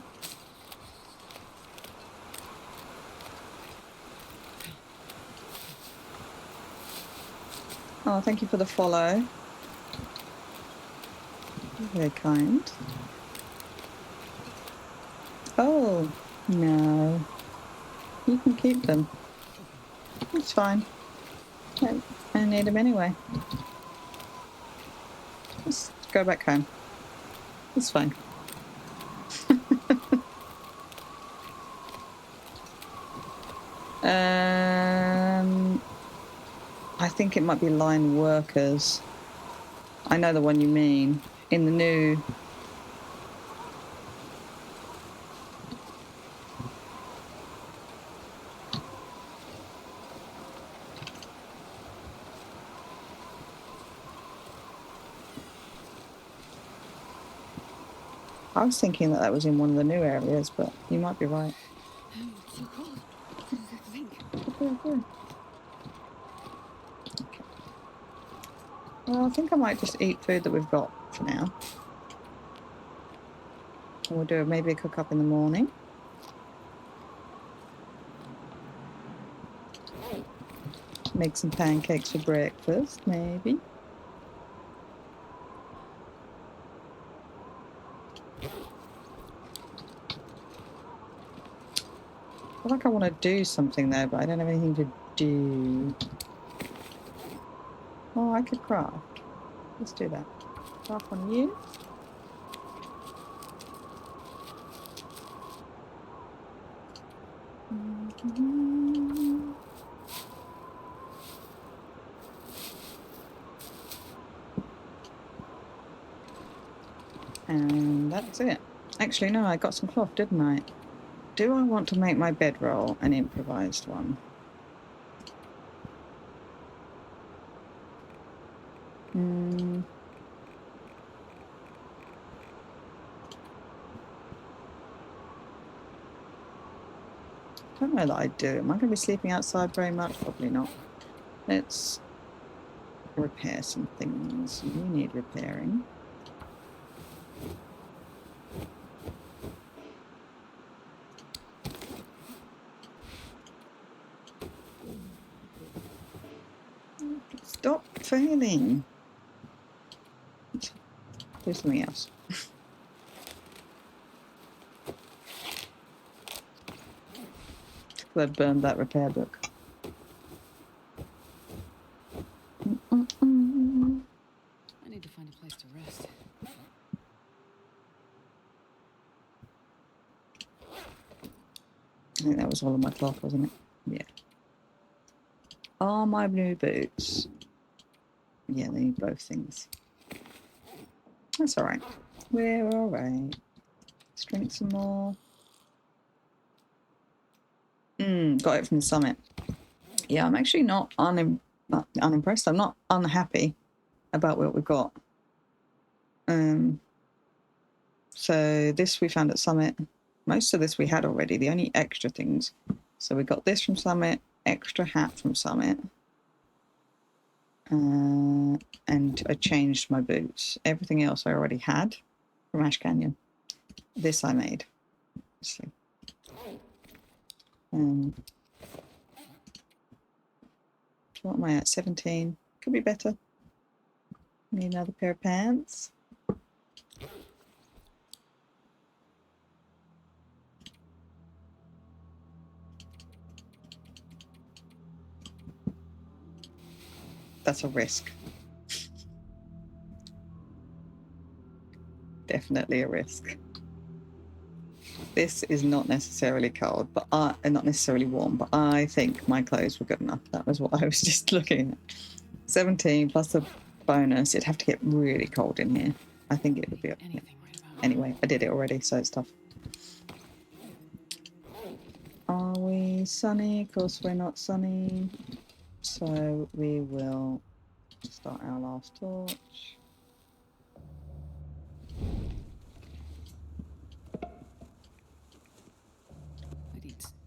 Oh, thank you for the follow. Very kind. Oh, no. You can keep them. It's fine. I need them anyway. Just go back home. It's fine. I think it might be line workers. I know the one you mean. In the new... I was thinking that that was in one of the new areas, but you might be right. It's so cold. What does that think? Okay. Well, I think I might just eat food that we've got for now. And we'll do maybe a cook up in the morning. Make some pancakes for breakfast, maybe. I feel like I want to do something there, but I don't have anything to do. Oh, I could craft. Let's do that. Craft one of you. And that's it. Actually, no, I got some cloth, didn't I? Do I want to make my bedroll an improvised one? I don't know that I do. Am I going to be sleeping outside very much? Probably not. Let's repair some things. You need repairing. Stop failing. Do something else. I burned that repair book. I need to find a place to rest. I think that was all of my cloth, wasn't it? Yeah. Are my new boots? Yeah, they need both things. That's all right. We're all right. Let's drink some more. Got it from the summit. Yeah, I'm actually not unimpressed. I'm not unhappy about what we've got. So this we found at Summit. Most of this we had already. The only extra things. So we got this from Summit, extra hat from Summit, and I changed my boots. Everything else I already had from Ash Canyon. This I made. So, what am I at? 17. Could be better. Need another pair of pants. That's a risk. Definitely a risk. This is not necessarily cold, but not necessarily warm, but I think my clothes were good enough. That was what I was just looking at. 17 plus a bonus. It'd have to get really cold in here. I think it would be. Anything right about Anyway, I did it already, so it's tough. Are we sunny? Of course we're not sunny. So we will start our last torch.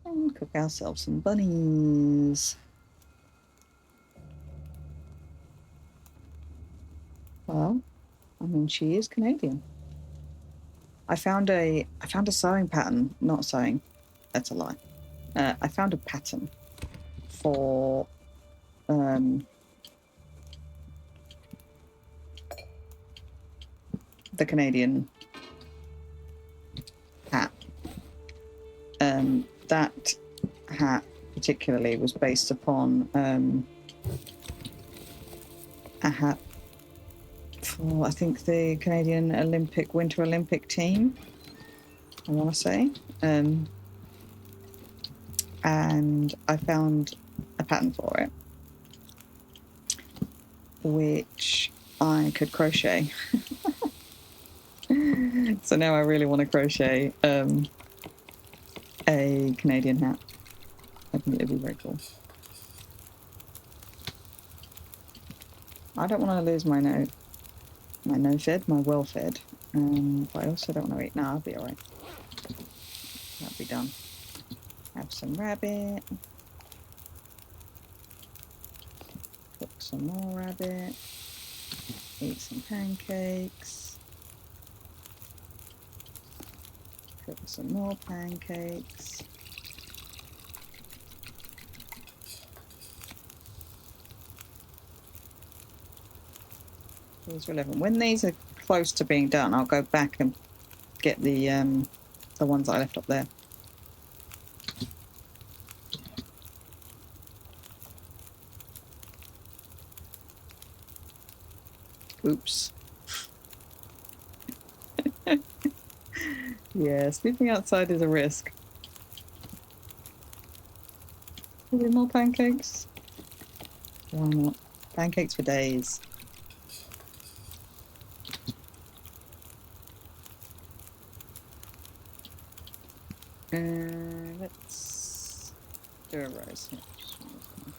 And cook ourselves some bunnies. Well, I mean, she is Canadian. I found a sewing pattern. Not sewing. That's a lie. I found a pattern for the Canadian hat. That hat particularly was based upon a hat for, I think, the Canadian Winter Olympic team, I want to say. And I found a pattern for it, which I could crochet. So now I really want to crochet a Canadian hat. I think it'd be very cool. I don't want to lose my no-fed, my well-fed. But I also don't want to eat. No, I'll be alright. That'll be done. Have some rabbit. Cook some more rabbit. Eat some pancakes. Cook some more pancakes. These are 11. When these are close to being done, I'll go back and get the ones that I left up there. Oops. Yeah, sleeping outside is a risk. Maybe more pancakes? Why not? Pancakes for days. Let's do a rose. Yeah, just one of them.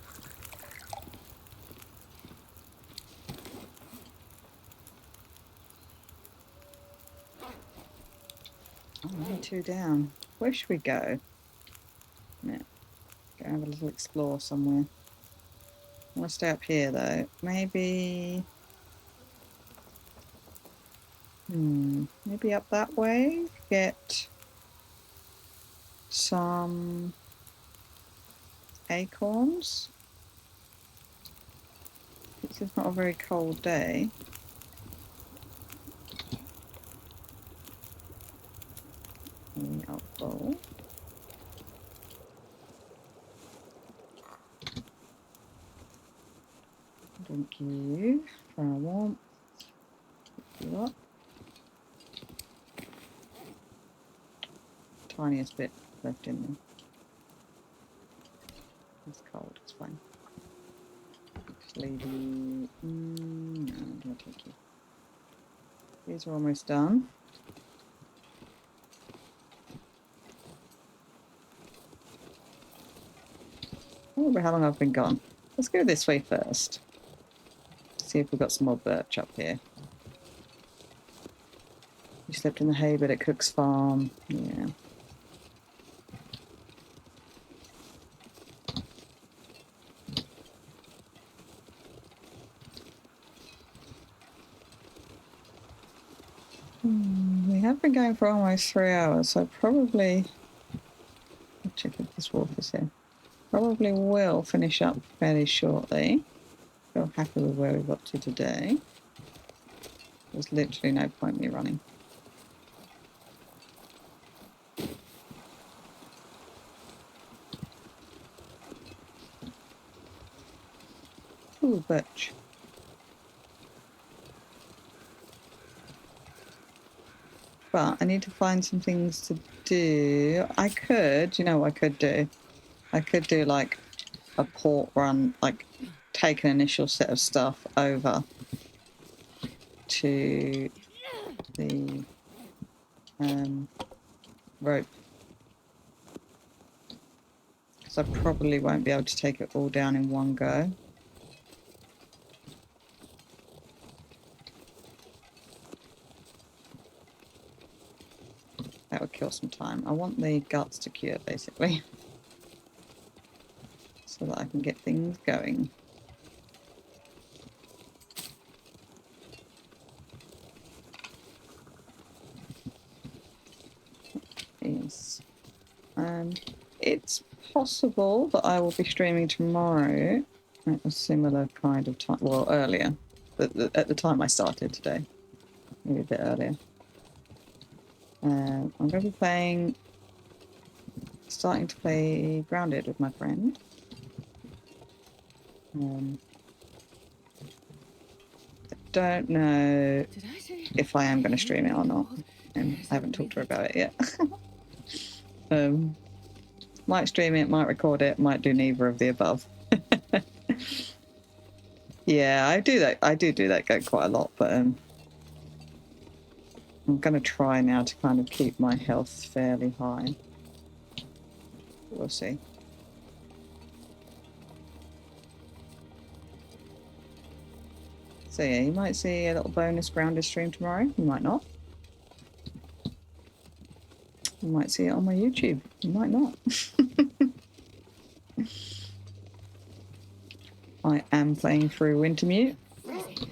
Oh, only 2 down. Where should we go? Yeah, go have a little explore somewhere. I want to stay up here though. Maybe. Maybe up that way. Get some acorns. It's just not a very cold day. Helpful. Thank you for our warmth. Pick you up. Tiniest bit left in there. It's cold, it's fine. This lady. No, I'm gonna take you. These are almost done. I don't remember how long I've been gone. Let's go this way first. See if we've got some more birch up here. You slept in the hay bed at Cook's farm. Yeah. We have been going for almost 3 hours, so probably... I'll check if this wolf is here. Probably will finish up fairly shortly. Feel happy with where we got to today. There's literally no point me running. Ooh, birch. But I need to find some things to do. I could, you know what I could do? I could do like a port run, like take an initial set of stuff over to the rope. Because I probably won't be able to take it all down in one go. That would kill some time. I want the guts to cure, basically. So that I can get things going. Yes. It's possible that I will be streaming tomorrow at a similar kind of time. Well, earlier. At the time I started today. Maybe a bit earlier. I'm going to be starting to play Grounded with my friend. I don't know if I am going to stream it or not. I haven't talked to her about it yet. Might stream it, might record it, might do neither of the above. Yeah, I do that. I do that quite a lot, but I'm going to try now to kind of keep my health fairly high. We'll see. So yeah, you might see a little bonus Grounded stream tomorrow. You might not. You might see it on my YouTube. You might not. I am playing through Wintermute.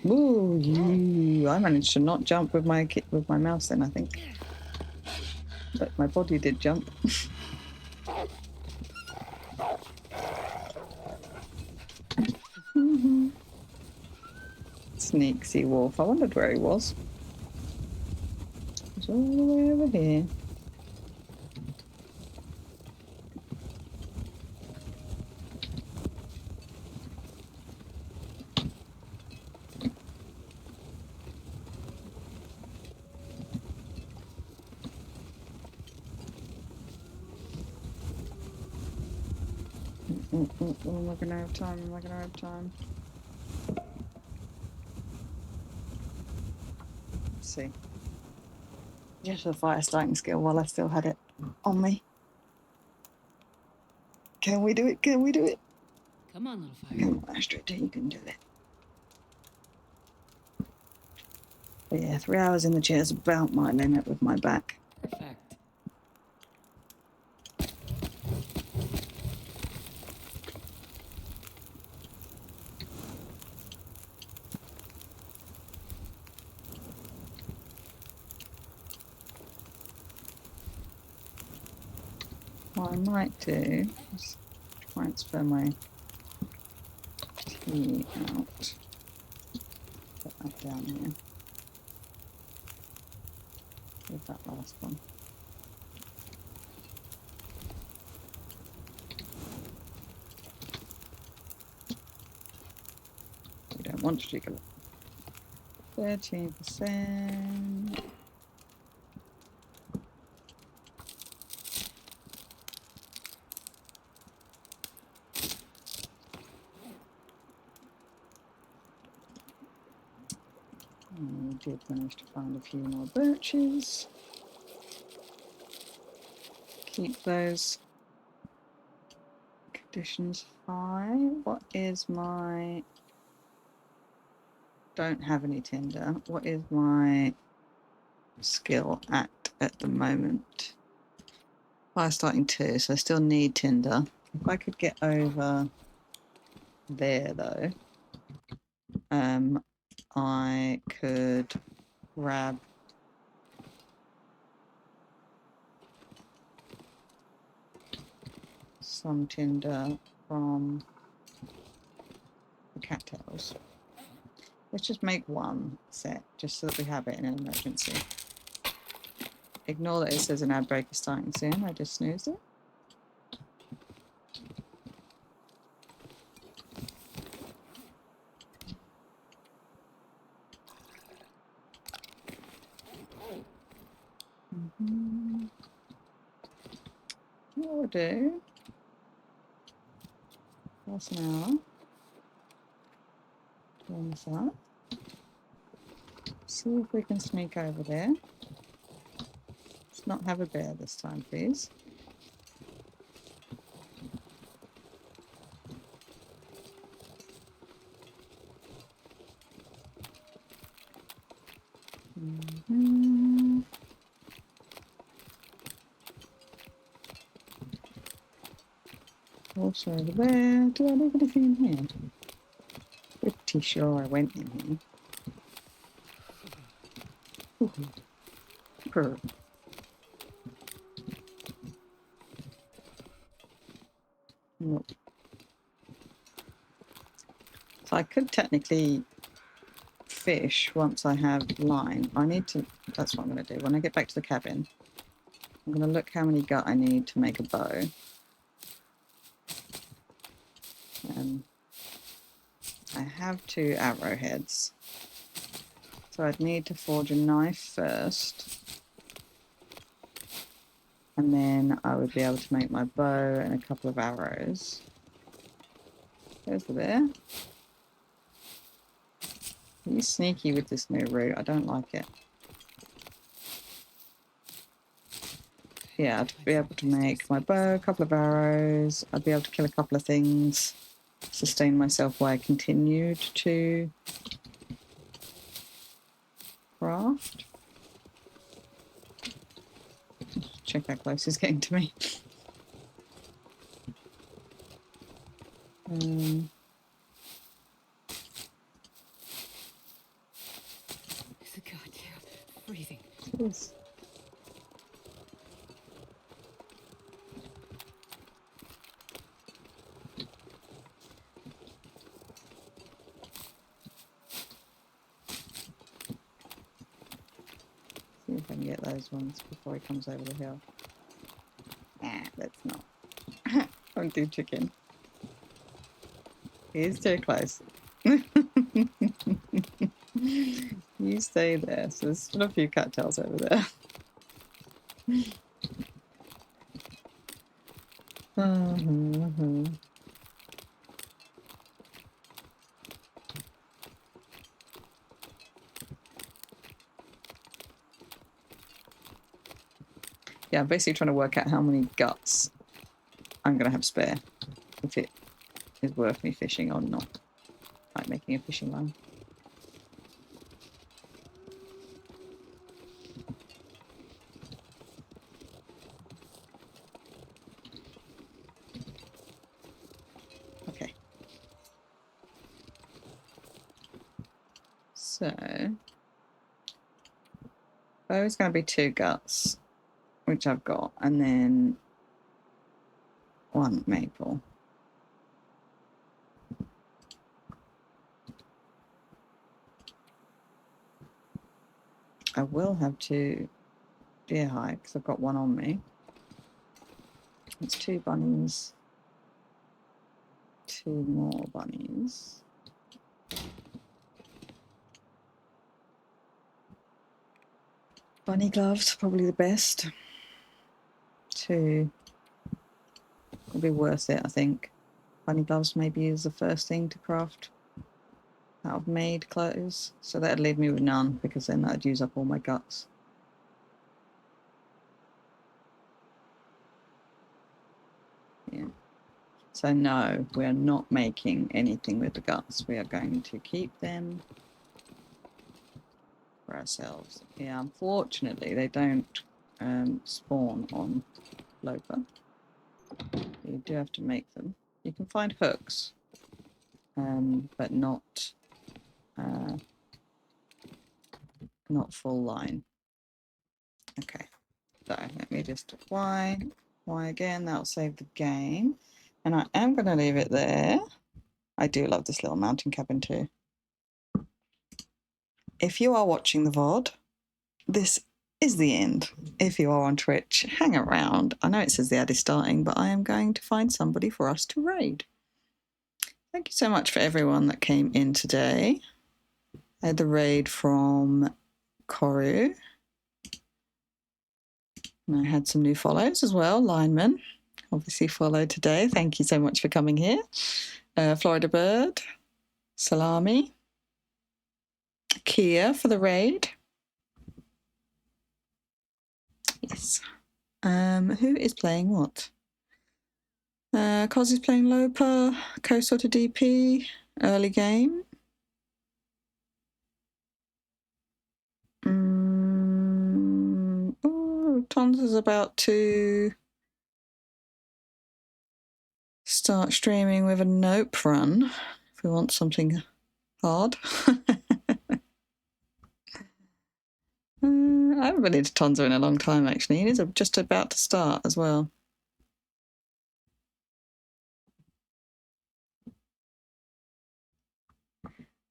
Ooh, I managed to not jump with my mouse then, I think. But my body did jump. Sneaky wolf. I wondered where he was. He's all the way over here. Am I gonna have time? Am I gonna have time? Let's see. Just a fire starting skill while I still had it on me. Can we do it? Can we do it? Come on, little fire. Come on, Astrid, you can do it. But yeah, 3 hours in the chair is about my limit with my back. Perfect. What I might do is transfer my tea out. Put that down here. With that last one. We don't want to jiggle it. 13%. We did manage to find a few more birches. Keep those conditions high. What is my... Don't have any tinder. What is my skill at the moment? Fire starting 2, so I still need tinder. If I could get over there though, I could grab some tinder from the cattails. Let's just make one set, just so that we have it in an emergency. Ignore that it says an ad break is starting soon, I just snoozed it. What we'll do, that's an hour. Turn this up. See if we can sneak over there. Let's not have a bear this time, please. Also the bear. Do I leave anything in here? Pretty sure I went in here. Purr. Nope. So I could technically fish once I have line. I need to, that's what I'm going to do. When I get back to the cabin, I'm going to look how many gut I need to make a bow. I have 2 arrowheads. So I'd need to forge a knife first. And then I would be able to make my bow and a couple of arrows. There's the bear. He's sneaky with this new route. I don't like it. Yeah, I'd be able to make my bow, a couple of arrows. I'd be able to kill a couple of things. Sustain myself while I continued to craft. Check how close he's getting to me. It's a goddamn freezing. Jeez. See if I can get those ones before he comes over the hill. Let's not. Don't do chicken. He's too close. You stay there. So there's still a few cattails over there. Yeah, I'm basically trying to work out how many guts I'm going to have spare, if it is worth me fishing or not. Like making a fishing line. Okay. So, there's going to be 2 guts, which I've got, and then 1 maple. I will have 2 deer hide because I've got 1 on me. It's 2 bunnies. 2 more bunnies. Bunny gloves, probably the best. 2 will be worth it, I think. Bunny gloves maybe is the first thing to craft out of made clothes. So that'd leave me with none, because then that'd use up all my guts. Yeah. So no, we're not making anything with the guts. We are going to keep them for ourselves. Yeah, unfortunately, they don't spawn on Lopa. You do have to make them. You can find hooks, but not full line. Okay, so let me just Y again. That'll save the game, and I am going to leave it there. I do love this little mountain cabin too. If you are watching the VOD, this is the end. If you are on Twitch, hang around. I know it says the ad is starting, but I am going to find somebody for us to raid. Thank you so much for everyone that came in today. I had the raid from Koru. And I had some new follows as well. Lineman, obviously followed today. Thank you so much for coming here. Florida Bird, Salami, Kia for the raid. Yes. Who is playing what? Cos is playing Lopa, Coastal to DP, early game. Tons is about to start streaming with a nope run if we want something hard. I haven't been into Tonza in a long time, actually. It is just about to start as well.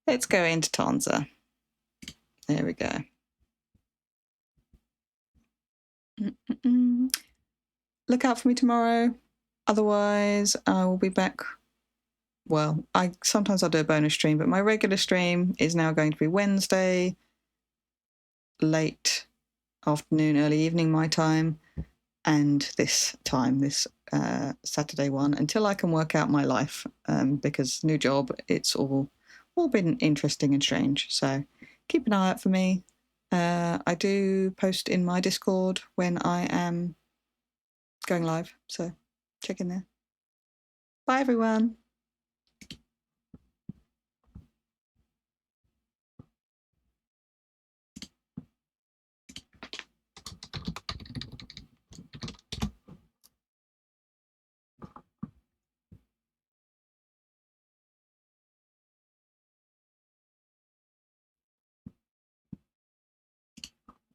Let's go into Tonza. There we go. Look out for me tomorrow. Otherwise, I will be back. Well, sometimes I'll do a bonus stream, but my regular stream is now going to be Wednesday, late afternoon, early evening my time, and this time, this Saturday one, until I can work out my life, because new job, it's all been interesting and strange. So keep an eye out for me. I do post in my Discord when I am going live, so check in there. Bye everyone.